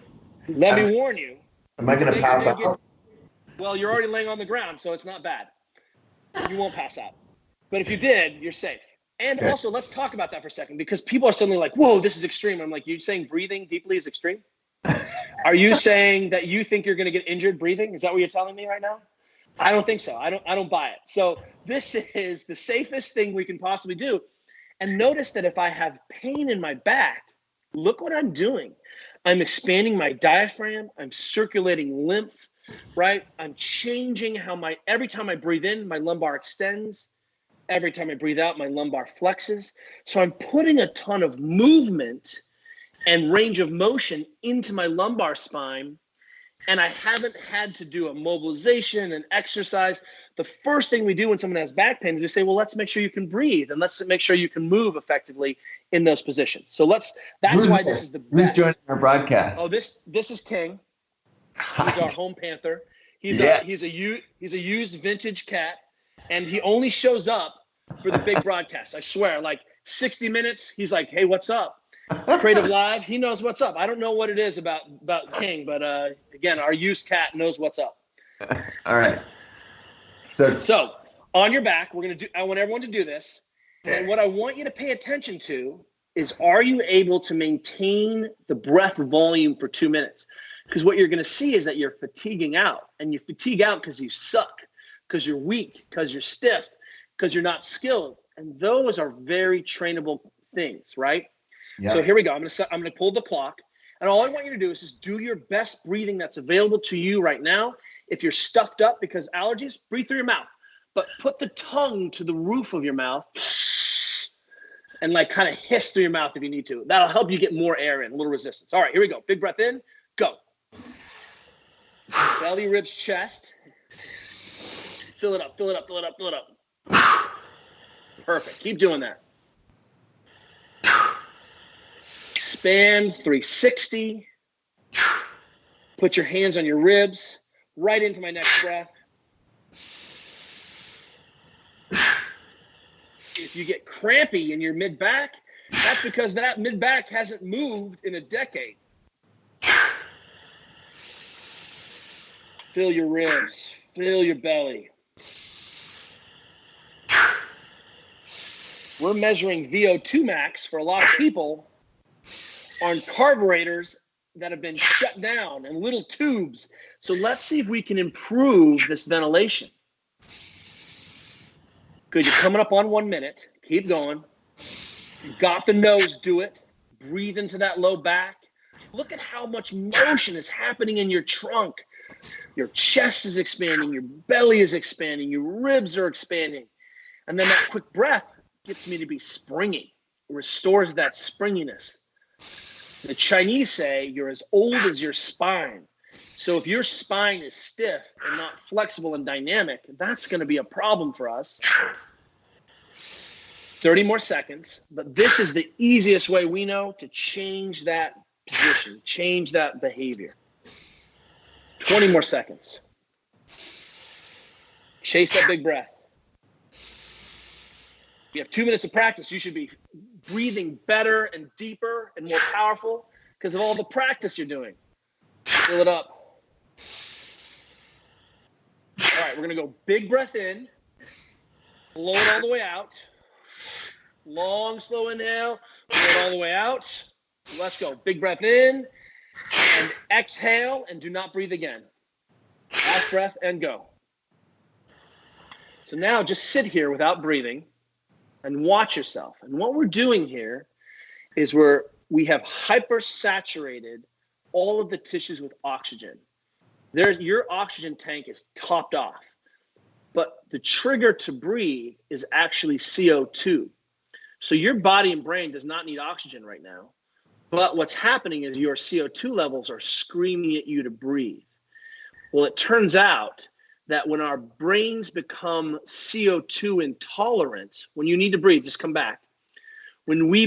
Let me warn you. Am I going to pass out? Well, you're already laying on the ground, so it's not bad. You won't pass out. But if you did, you're safe. And also, let's talk about that for a second, because people are suddenly like, whoa, this is extreme. I'm like, you're saying breathing deeply is extreme? Are you saying that you think you're going to get injured breathing? Is that what you're telling me right now? I don't think so. I don't buy it. So this is the safest thing we can possibly do. And notice that if I have pain in my back, look what I'm doing. I'm expanding my diaphragm. I'm circulating lymph, right? I'm changing how every time I breathe in, my lumbar extends. Every time I breathe out, my lumbar flexes. So I'm putting a ton of movement and range of motion into my lumbar spine, and I haven't had to do a mobilization and exercise. The first thing we do when someone has back pain is we say, well, let's make sure you can breathe, and let's make sure you can move effectively in those positions. So that's why this is the best. Who's joining our broadcast? Oh, this is King. He's our home panther. He's a used vintage cat, and he only shows up for the big broadcast. I swear, like 60 Minutes, he's like, hey, what's up? CreativeLive, he knows what's up. I don't know what it is about King, but again, our used cat knows what's up. All right. So on your back, I want everyone to do this. And what I want you to pay attention to is, are you able to maintain the breath volume for 2 minutes? Because what you're going to see is that you're fatiguing out, and you fatigue out because you suck, because you're weak, because you're stiff, because you're not skilled. And those are very trainable things, right? Yeah. So here we go. I'm going to pull the clock, and all I want you to do is just do your best breathing that's available to you right now. If you're stuffed up because allergies, breathe through your mouth, but put the tongue to the roof of your mouth and like kind of hiss through your mouth if you need to. That'll help you get more air in, a little resistance. All right, here we go. Big breath in, go. Belly, ribs, chest. Fill it up, fill it up, fill it up, fill it up. Perfect. Keep doing that. Expand 360. Put your hands on your ribs, right into my next breath. If you get crampy in your mid-back, that's because that mid-back hasn't moved in a decade. Fill your ribs, fill your belly. We're measuring VO2 max for a lot of people on carburetors that have been shut down and little tubes. So let's see if we can improve this ventilation. Good, you're coming up on 1 minute. Keep going. You got the nose, do it. Breathe into that low back. Look at how much motion is happening in your trunk. Your chest is expanding, your belly is expanding, your ribs are expanding. And then that quick breath gets me to be springy, restores that springiness. The Chinese say you're as old as your spine. So if your spine is stiff and not flexible and dynamic, that's going to be a problem for us. 30 more seconds, but this is the easiest way we know to change that position, change that behavior. 20 more seconds. Chase that big breath. You have 2 minutes of practice. You should be breathing better and deeper and more powerful because of all the practice you're doing. Fill it up. All right, we're going to go big breath in, blow it all the way out. Long, slow inhale, blow it all the way out. Let's go. Big breath in and exhale, and do not breathe again. Last breath and go. So now just sit here without breathing and watch yourself. And what we're doing here is we have hypersaturated all of the tissues with oxygen. Your oxygen tank is topped off, but the trigger to breathe is actually CO2. So your body and brain does not need oxygen right now, but what's happening is your CO2 levels are screaming at you to breathe. Well, it turns out that when our brains become CO2 intolerant, when you need to breathe, just come back. When we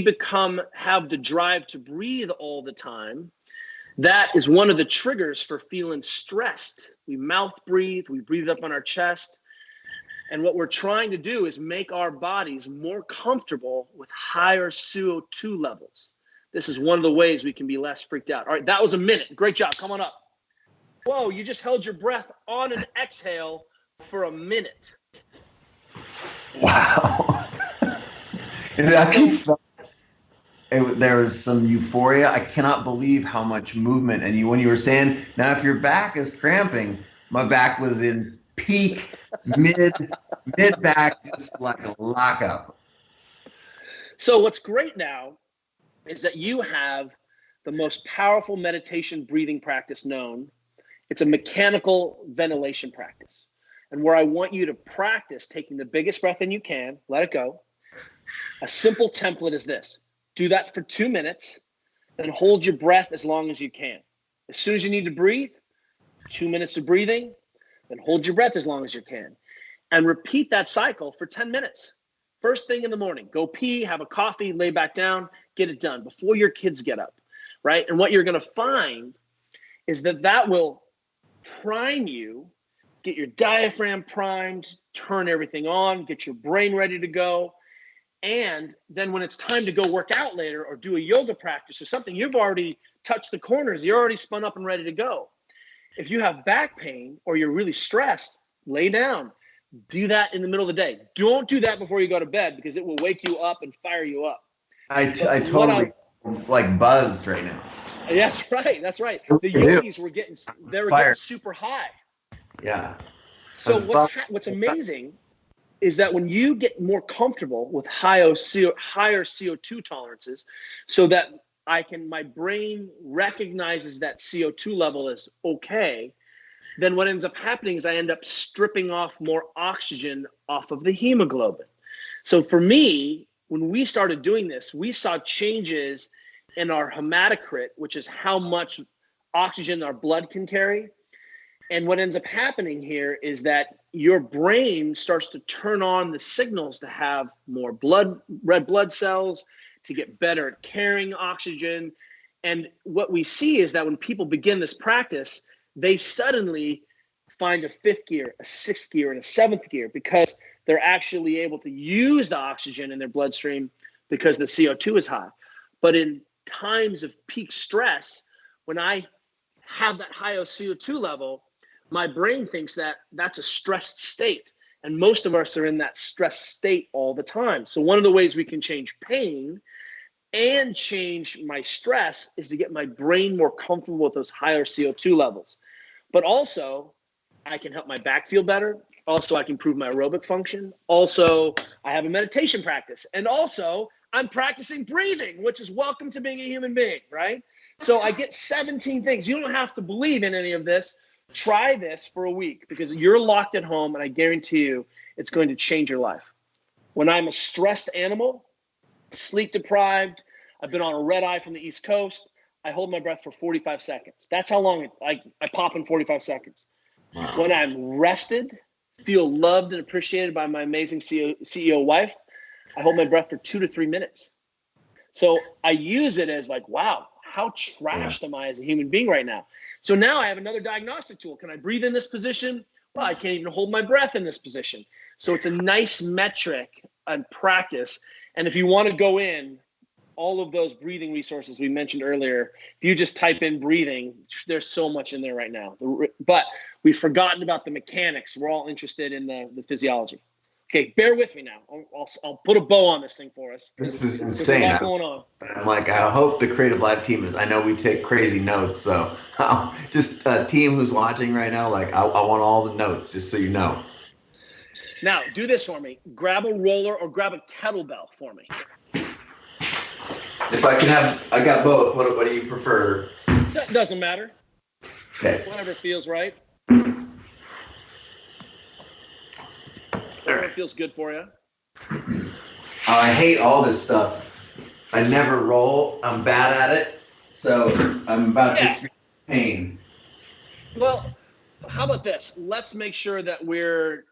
have the drive to breathe all the time, that is one of the triggers for feeling stressed. We mouth breathe, we breathe up on our chest. And what we're trying to do is make our bodies more comfortable with higher CO2 levels. This is one of the ways we can be less freaked out. All right, that was a minute. Great job. Come on up. Whoa, you just held your breath on an exhale for a minute. Wow. It actually felt, there was some euphoria. I cannot believe how much movement. And when you were saying, now if your back is cramping, my back was in peak mid back, just like a lockup. So what's great now is that you have the most powerful meditation breathing practice known. It's a mechanical ventilation practice. And where I want you to practice taking the biggest breath in you can, let it go. A simple template is this. Do that for 2 minutes, then hold your breath as long as you can. As soon as you need to breathe, 2 minutes of breathing, then hold your breath as long as you can. And repeat that cycle for 10 minutes. First thing in the morning, go pee, have a coffee, lay back down, get it done before your kids get up, right? And what you're going to find is that that will prime you, get your diaphragm primed, turn everything on, get your brain ready to go. And then when it's time to go work out later or do a yoga practice or something, you've already touched the corners. You're already spun up and ready to go. If you have back pain or you're really stressed, lay down. Do that in the middle of the day. Don't do that before you go to bed because it will wake you up and fire you up. I totally like buzzed right now. That's right. That's right. The yogis were getting super high. Yeah. So what's amazing is that when you get more comfortable with higher CO2 tolerances, so that my brain recognizes that CO2 level is okay, then what ends up happening is I end up stripping off more oxygen off of the hemoglobin. So for me, when we started doing this, we saw changes in our hematocrit, which is how much oxygen our blood can carry. And what ends up happening here is that your brain starts to turn on the signals to have more red blood cells, to get better at carrying oxygen. And what we see is that when people begin this practice, they suddenly find a 5th gear, a 6th gear, and a 7th gear because they're actually able to use the oxygen in their bloodstream because the CO2 is high. But in times of peak stress, when I have that high CO2 level, my brain thinks that that's a stressed state. And most of us are in that stressed state all the time. So one of the ways we can change pain and change my stress is to get my brain more comfortable with those higher CO2 levels. But also, I can help my back feel better. Also, I can improve my aerobic function. Also, I have a meditation practice. And also, I'm practicing breathing, which is welcome to being a human being, right? So I get 17 things. You don't have to believe in any of this. Try this for a week because you're locked at home, and I guarantee you it's going to change your life. When I'm a stressed animal, sleep deprived, I've been on a red eye from the East Coast, I hold my breath for 45 seconds. That's how long I pop in 45 seconds. Wow. When I'm rested, feel loved and appreciated by my amazing CEO wife, I hold my breath for 2 to 3 minutes. So I use it as like, wow, how trashed am I as a human being right now? So now I have another diagnostic tool. Can I breathe in this position? Well, I can't even hold my breath in this position. So it's a nice metric and practice. And if you want to go in, all of those breathing resources we mentioned earlier, if you just type in breathing, there's so much in there right now. But we've forgotten about the mechanics. We're all interested in the physiology. Okay, bear with me now. I'll put a bow on this thing for us. This is insane. There's a lot going on. I'm like, I hope the CreativeLive team is. I know we take crazy notes, so just a team who's watching right now, like I want all the notes, just so you know. Now, do this for me. Grab a roller or grab a kettlebell for me. If I can have, I got both. What do you prefer? That doesn't matter. Okay. Whatever feels right. Whatever feels good for you. I hate all this stuff. I never roll. I'm bad at it. So I'm about to experience pain. Well, how about this? Let's make sure that we're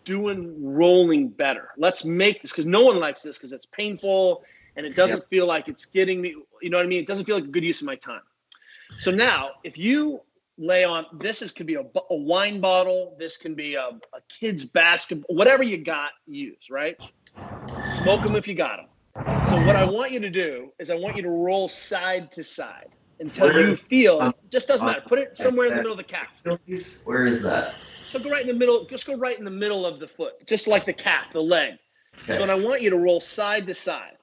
doing rolling better. Let's make this, because no one likes this because it's painful and it doesn't feel like it's getting me, you know what I mean? It doesn't feel like a good use of my time. So now, if you lay on, could be a wine bottle, this can be a kid's basketball, whatever you got, use, right? Smoke them if you got them. So what I want you to do is I want you to roll side to side until you feel, just doesn't matter. Put it somewhere in the middle of the calf. Where is that? So go right in the middle, just go right in the middle of the foot, just like the calf, the leg. Okay. So, and I want you to roll side to side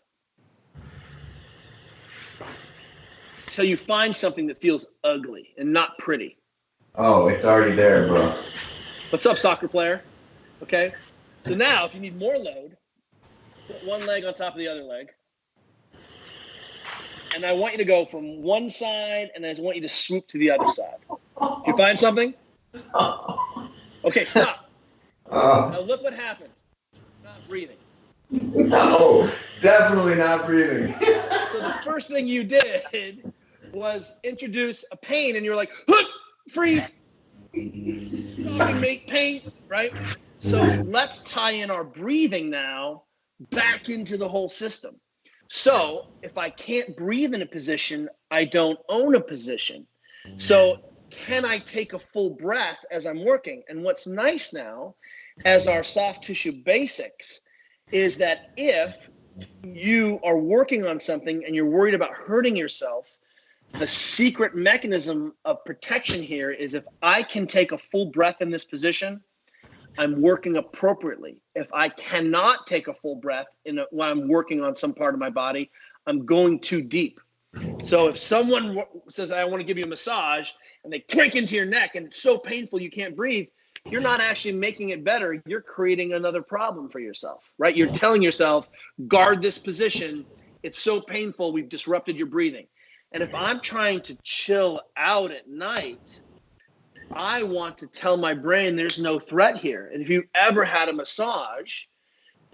till you find something that feels ugly and not pretty. Oh, it's already there, bro. What's up, soccer player? Okay. So now, if you need more load, put one leg on top of the other leg. And I want you to go from one side, and I want you to swoop to the other side. Did you find something? Okay, stop. Now look what happens. Not breathing. No, definitely not breathing. So the first thing you did was introduce a pain, and you're like, freeze, talking, make pain, right? So let's tie in our breathing now back into the whole system. So if I can't breathe in a position, I don't own a position. So can I take a full breath as I'm working? And what's nice now, as our soft tissue basics, is that if you are working on something and you're worried about hurting yourself, the secret mechanism of protection here is if I can take a full breath in this position, I'm working appropriately. If I cannot take a full breath when I'm working on some part of my body, I'm going too deep. So if someone says, I want to give you a massage, and they crank into your neck and it's so painful you can't breathe, you're not actually making it better. You're creating another problem for yourself, right? You're telling yourself, guard this position. It's so painful, we've disrupted your breathing. And if I'm trying to chill out at night, I want to tell my brain there's no threat here. And if you've ever had a massage,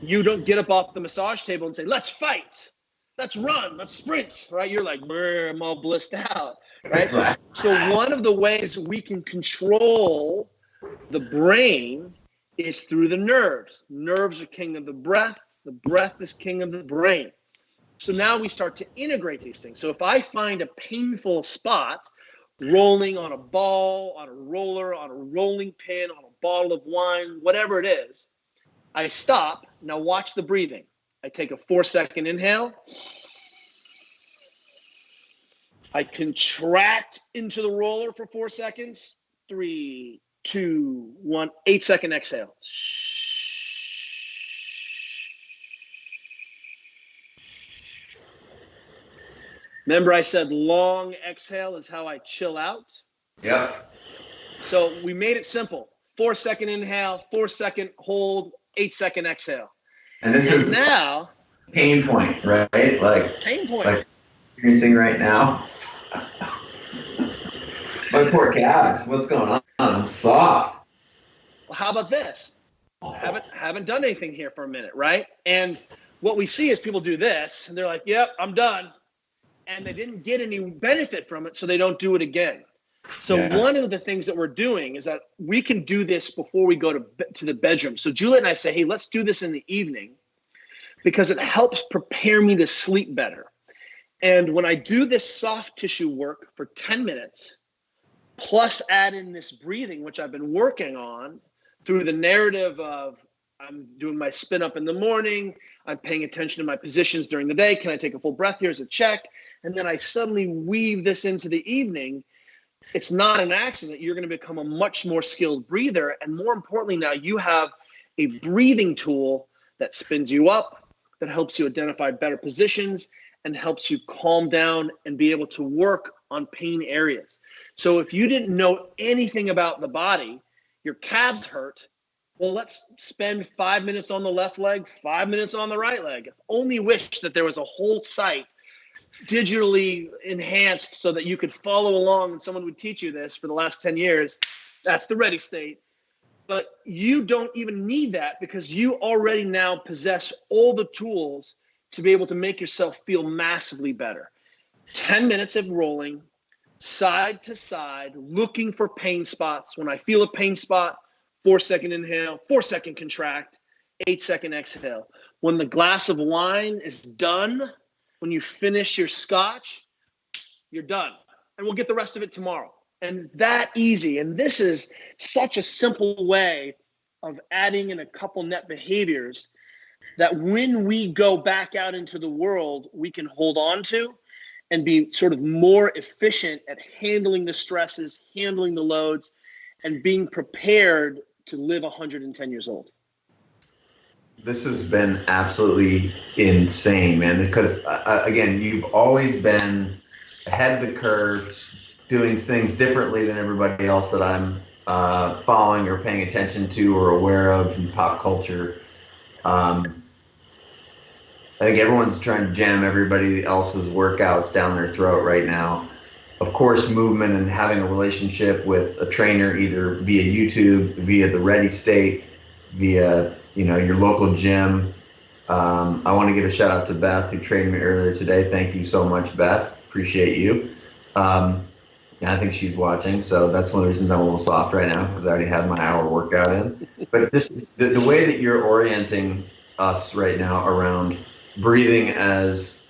you don't get up off the massage table and say, let's fight, let's run, let's sprint, right? You're like, I'm all blissed out, right? So one of the ways we can control the brain is through the nerves. Nerves are king of the breath is king of the brain. So now we start to integrate these things. So if I find a painful spot, rolling on a ball, on a roller, on a rolling pin, on a bottle of wine, whatever it is, I stop. Now watch the breathing. I take a 4-second inhale. I contract into the roller for 4 seconds. 3, 2, 1, 8-second exhale. Remember I said long exhale is how I chill out? Yep. So we made it simple. 4-second inhale, 4-second hold, 8-second exhale. And this is now pain point, right? Like pain point. Like experiencing right now. My poor calves. What's going on? I'm soft. Well, how about this? Haven't done anything here for a minute, right? And what we see is people do this, and they're like, "Yep, I'm done," and they didn't get any benefit from it, so they don't do it again. So one of the things that we're doing is that we can do this before we go to the bedroom. So Juliet and I say, hey, let's do this in the evening because it helps prepare me to sleep better. And when I do this soft tissue work for 10 minutes, plus add in this breathing, which I've been working on through the narrative of I'm doing my spin up in the morning, I'm paying attention to my positions during the day, can I take a full breath? Here's a check. And then I suddenly weave this into the evening. It's not an accident. You're going to become a much more skilled breather. And more importantly, now you have a breathing tool that spins you up, that helps you identify better positions, and helps you calm down and be able to work on pain areas. So if you didn't know anything about the body, your calves hurt, well, let's spend 5 minutes on the left leg, 5 minutes on the right leg. If only wish that there was a whole site digitally enhanced so that you could follow along and someone would teach you this for the last 10 years. That's the ready state. But you don't even need that because you already now possess all the tools to be able to make yourself feel massively better. 10 minutes of rolling, side to side, looking for pain spots. When I feel a pain spot, 4-second inhale, 4-second contract, 8-second exhale. When the glass of wine is done, when you finish your scotch, you're done. And we'll get the rest of it tomorrow. And that easy. And this is such a simple way of adding in a couple net behaviors that when we go back out into the world, we can hold on to and be sort of more efficient at handling the stresses, handling the loads, and being prepared to live 110 years old. This has been absolutely insane, man, because again, you've always been ahead of the curve, doing things differently than everybody else that I'm following or paying attention to or aware of in pop culture. I think everyone's trying to jam everybody else's workouts down their throat right now. Of course, movement and having a relationship with a trainer, either via YouTube, via the Ready State, via your local gym. I want to give a shout out to Beth, who trained me earlier today. Thank you so much, Beth. Appreciate you. I think she's watching, so that's one of the reasons I'm a little soft right now, because I already had my hour workout in. But just the way that you're orienting us right now around breathing as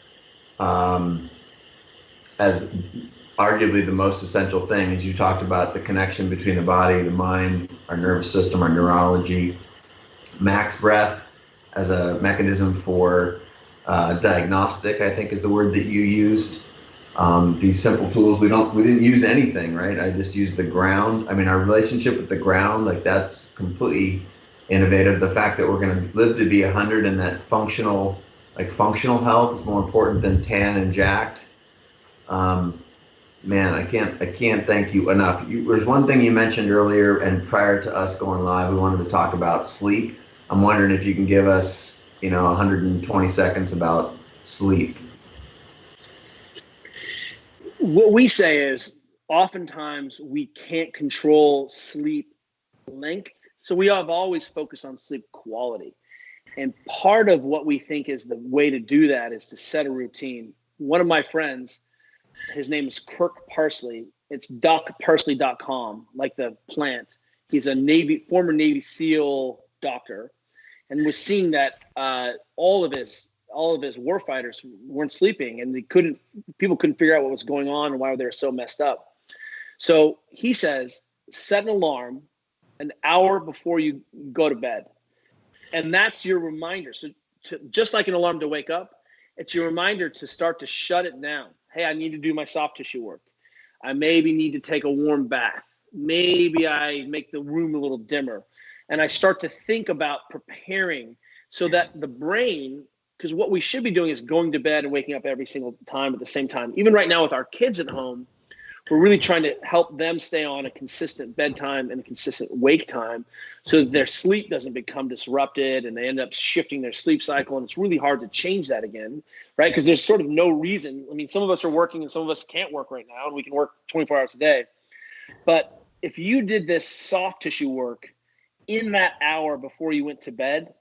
arguably the most essential thing, as you talked about the connection between the body, the mind, our nervous system, our neurology, max breath as a mechanism for diagnostic, I think is the word that you used. These simple tools, we didn't use anything, right? I just used the ground. I mean, our relationship with the ground, like, that's completely innovative. The fact that we're going to live to be 100 and that functional health is more important than tan and jacked. Man, I can't thank you enough. There's one thing you mentioned earlier, and prior to us going live, we wanted to talk about sleep. I'm wondering if you can give us, 120 seconds about sleep. What we say is oftentimes we can't control sleep length. So we have always focused on sleep quality. And part of what we think is the way to do that is to set a routine. One of my friends, his name is Kirk Parsley. It's docparsley.com, like the plant. He's a former Navy SEAL doctor, and was seeing that all of his warfighters weren't sleeping, and people couldn't figure out what was going on and why they were so messed up. So he says, set an alarm an hour before you go to bed. And that's your reminder. So just like an alarm to wake up, it's your reminder to start to shut it down. Hey, I need to do my soft tissue work. I maybe need to take a warm bath. Maybe I make the room a little dimmer. And I start to think about preparing so that the brain, because what we should be doing is going to bed and waking up every single time at the same time. Even right now with our kids at home, we're really trying to help them stay on a consistent bedtime and a consistent wake time so that their sleep doesn't become disrupted and they end up shifting their sleep cycle. And it's really hard to change that again, right? Because there's sort of no reason. I mean, some of us are working and some of us can't work right now, and we can work 24 hours a day. But if you did this soft tissue work in that hour before you went to bed,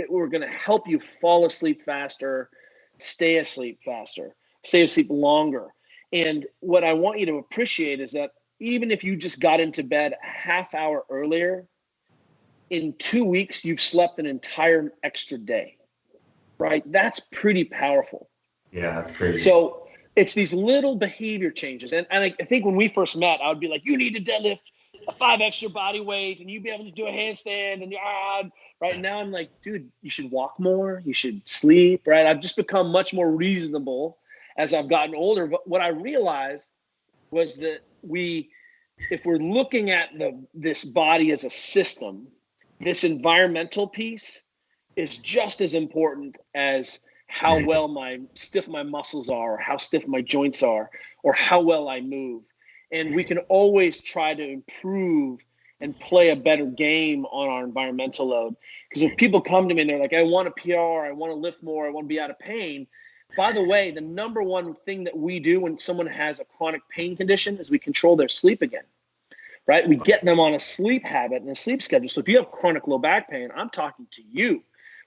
we're going to help you fall asleep faster, stay asleep faster, stay asleep longer. And what I want you to appreciate is that even if you just got into bed a half hour earlier, in 2 weeks, you've slept an entire extra day, right? That's pretty powerful. Yeah, that's crazy. So it's these little behavior changes. And I think when we first met, I would be like, you need to deadlift a 5 extra body weight and you'd be able to do a handstand and right now I'm like, dude, you should walk more, you should sleep, right? I've just become much more reasonable as I've gotten older. But what I realized was that if we're looking at this body as a system, this environmental piece is just as important as how stiff my muscles are, or how stiff my joints are, or how well I move. And we can always try to improve and play a better game on our environmental load. Because if people come to me and they're like, I want a PR, I want to lift more, I want to be out of pain. By the way, the number one thing that we do when someone has a chronic pain condition is we control their sleep again, right? We get them on a sleep habit and a sleep schedule. So if you have chronic low back pain, I'm talking to you,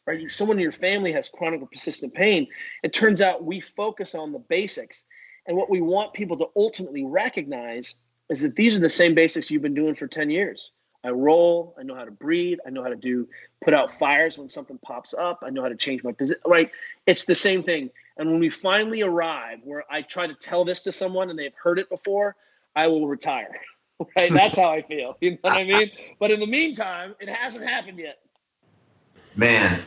right? If someone in your family has chronic or persistent pain, it turns out we focus on the basics. And what we want people to ultimately recognize is that these are the same basics you've been doing for 10 years. I roll, I know how to breathe, I know how to put out fires when something pops up, I know how to change my position, right? It's the same thing. And when we finally arrive where I try to tell this to someone and they've heard it before, I will retire, right? That's how I feel, you know what I mean? But in the meantime, it hasn't happened yet. Man,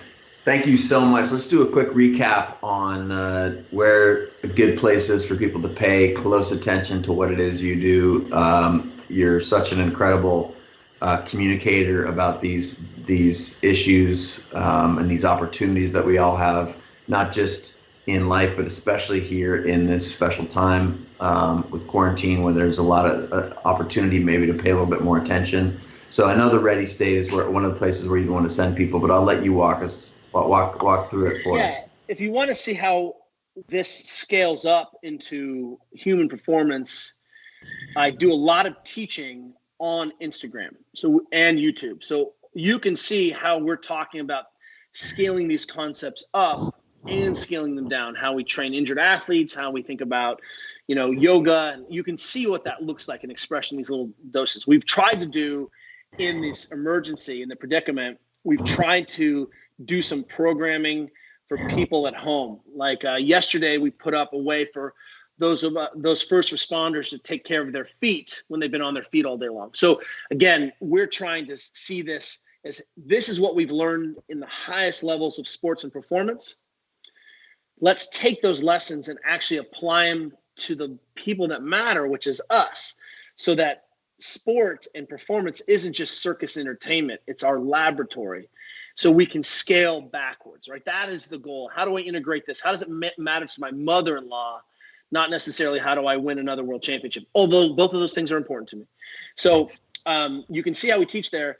thank you so much. Let's do a quick recap on where a good place is for people to pay close attention to what it is you do. You're such an incredible communicator about these these issues and these opportunities that we all have, not just in life, but especially here in this special time with quarantine, where there's a lot of opportunity maybe to pay a little bit more attention. So I know the Ready State is one of the places where you want to send people, but I'll let you walk through it for us. If you want to see how this scales up into human performance, I do a lot of teaching on Instagram and YouTube. So you can see how we're talking about scaling these concepts up and scaling them down, how we train injured athletes, how we think about, yoga. And you can see what that looks like in expression, these little doses. We've tried to do in this emergency, in the predicament, we've tried to do some programming for people at home. Like yesterday, we put up a way for those first responders to take care of their feet when they've been on their feet all day long. So again, we're trying to see this as this is what we've learned in the highest levels of sports and performance. Let's take those lessons and actually apply them to the people that matter, which is us, so that sport and performance isn't just circus entertainment. It's our laboratory. So we can scale backwards, right? That is the goal. How do I integrate this? How does it matter to my mother-in-law? Not necessarily how do I win another world championship, although both of those things are important to me. So you can see how we teach there.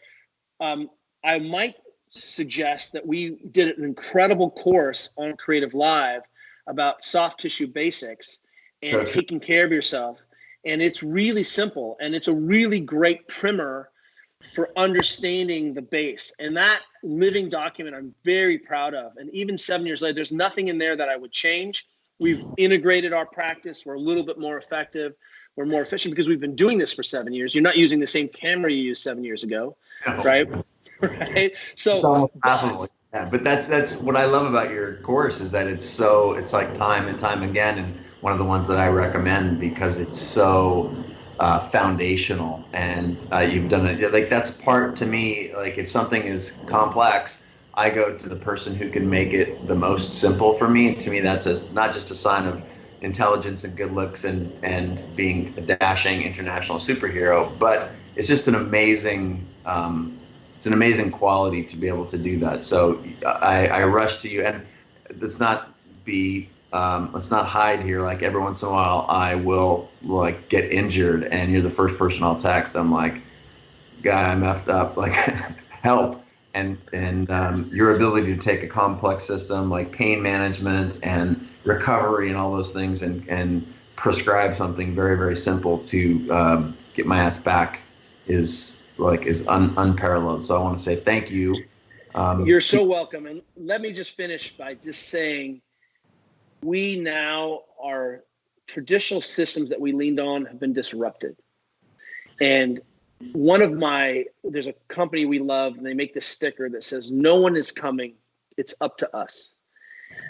I might suggest that we did an incredible course on CreativeLive about soft tissue basics and taking care of yourself. And it's really simple, and it's a really great primer for understanding the base. And that living document I'm very proud of. And even 7 years later, there's nothing in there that I would change. We've integrated our practice. We're a little bit more effective. We're more efficient because we've been doing this for 7 years. You're not using the same camera you used 7 years ago, right? Right. So, but that's what I love about your course is that it's like time and time again, and one of the ones that I recommend because it's so foundational, and you've done it. Like that's part to me. Like if something is complex, I go to the person who can make it the most simple for me. To me, that's not just a sign of intelligence and good looks and being a dashing international superhero, but it's just an amazing quality to be able to do that. So I rush to you, and let's not hide here. Like every once in a while, I will like get injured, and you're the first person I'll text. I'm like, guy, I messed up. Like, help. And your ability to take a complex system like pain management and recovery and all those things and prescribe something very, very simple to get my ass back is unparalleled. So I want to say thank you. You're so welcome. And let me just finish by just saying we now our traditional systems that we leaned on have been disrupted. And there's a company we love, and they make this sticker that says, no one is coming, it's up to us.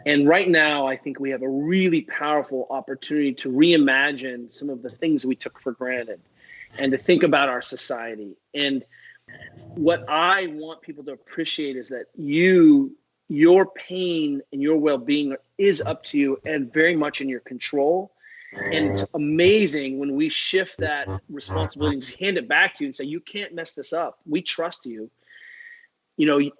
And right now, I think we have a really powerful opportunity to reimagine some of the things we took for granted and to think about our society. And what I want people to appreciate is that your pain and your well-being is up to you and very much in your control. And it's amazing when we shift that responsibility and hand it back to you and say, you can't mess this up. We trust you.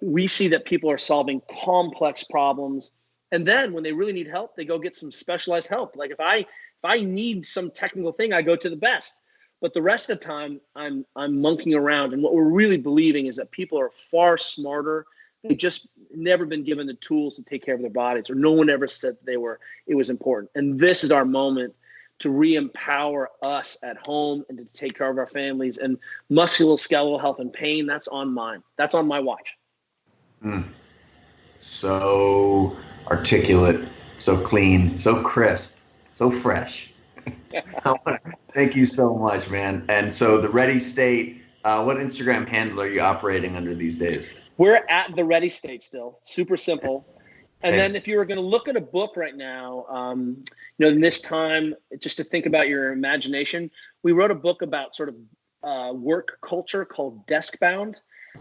We see that people are solving complex problems. And then when they really need help, they go get some specialized help. Like if I need some technical thing, I go to the best. But the rest of the time, I'm monkeying around. And what we're really believing is that people are far smarter. They've just never been given the tools to take care of their bodies, or no one ever said it was important. And this is our moment to re-empower us at home and to take care of our families. And musculoskeletal health and pain, that's on mine. That's on my watch. So articulate, so clean, so crisp, so fresh. Thank you so much, man. And so the Ready State, what Instagram handle are you operating under these days? We're at the Ready State still. Super simple. And then if you were going to look at a book right now, in this time, just to think about your imagination, we wrote a book about sort of work culture called Desk Bound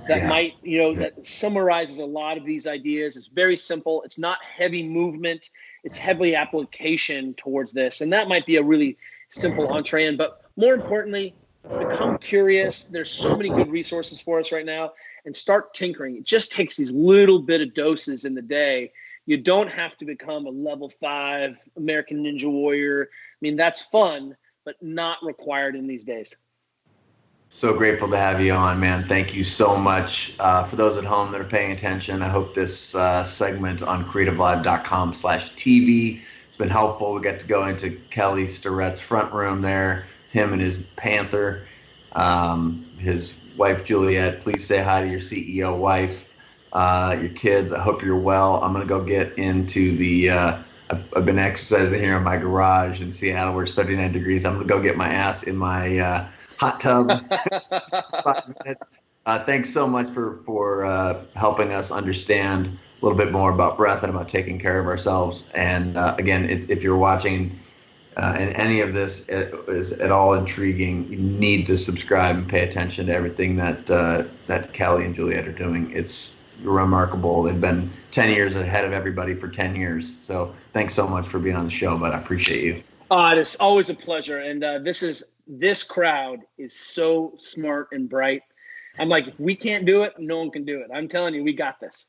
that summarizes a lot of these ideas. It's very simple. It's not heavy movement. It's heavy application towards this. And that might be a really simple entree in. But more importantly, become curious. There's so many good resources for us right now, and start tinkering. It just takes these little bit of doses in the day. You don't have to become a level 5 American Ninja Warrior. I mean, that's fun, but not required in these days. So grateful to have you on, man. Thank you so much. For those at home that are paying attention, I hope this segment on creativelive.com/TV has been helpful. We got to go into Kelly Starrett's front room there, him and his Panther, his wife Juliet. Please say hi to your CEO wife, your kids. I hope you're well. I'm gonna go get into the. I've been exercising here in my garage in Seattle where it's 39 degrees. I'm gonna go get my ass in my hot tub. 5 minutes. Thanks so much for helping us understand a little bit more about breath and about taking care of ourselves. And again, if you're watching and any of this is at all intriguing, you need to subscribe and pay attention to everything that Kelly and Juliet are doing. It's remarkable. They've been 10 years ahead of everybody for 10 years. So thanks so much for being on the show, bud. I appreciate you. It's always a pleasure. And this crowd is so smart and bright. I'm like, if we can't do it, no one can do it. I'm telling you, we got this.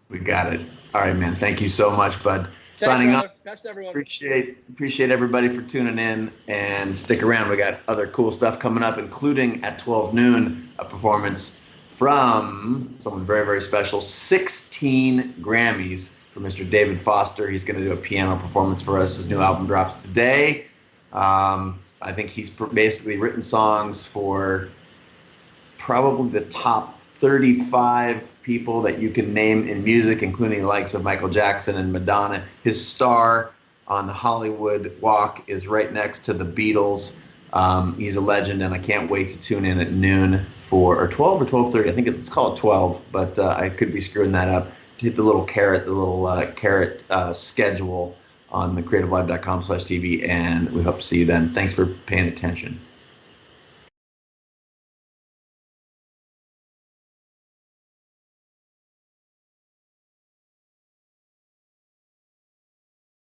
We got it. All right, man. Thank you so much, bud. Thanks, Signing brother. off. Best to everyone. Appreciate everybody for tuning in, and stick around. We got other cool stuff coming up, including at 12 noon, a performance from someone very, very special, 16 Grammys for Mr. David Foster. He's going to do a piano performance for us. His new album drops today. I think he's basically written songs for probably the top 35 people that you can name in music, including the likes of Michael Jackson and Madonna. His star on the Hollywood Walk is right next to the Beatles. He's a legend, and I can't wait to tune in at noon or 12 or 12:30. I think it's called 12, but I could be screwing that up. Hit the little carrot schedule on the creativelive.com/TV, and we hope to see you then. Thanks for paying attention.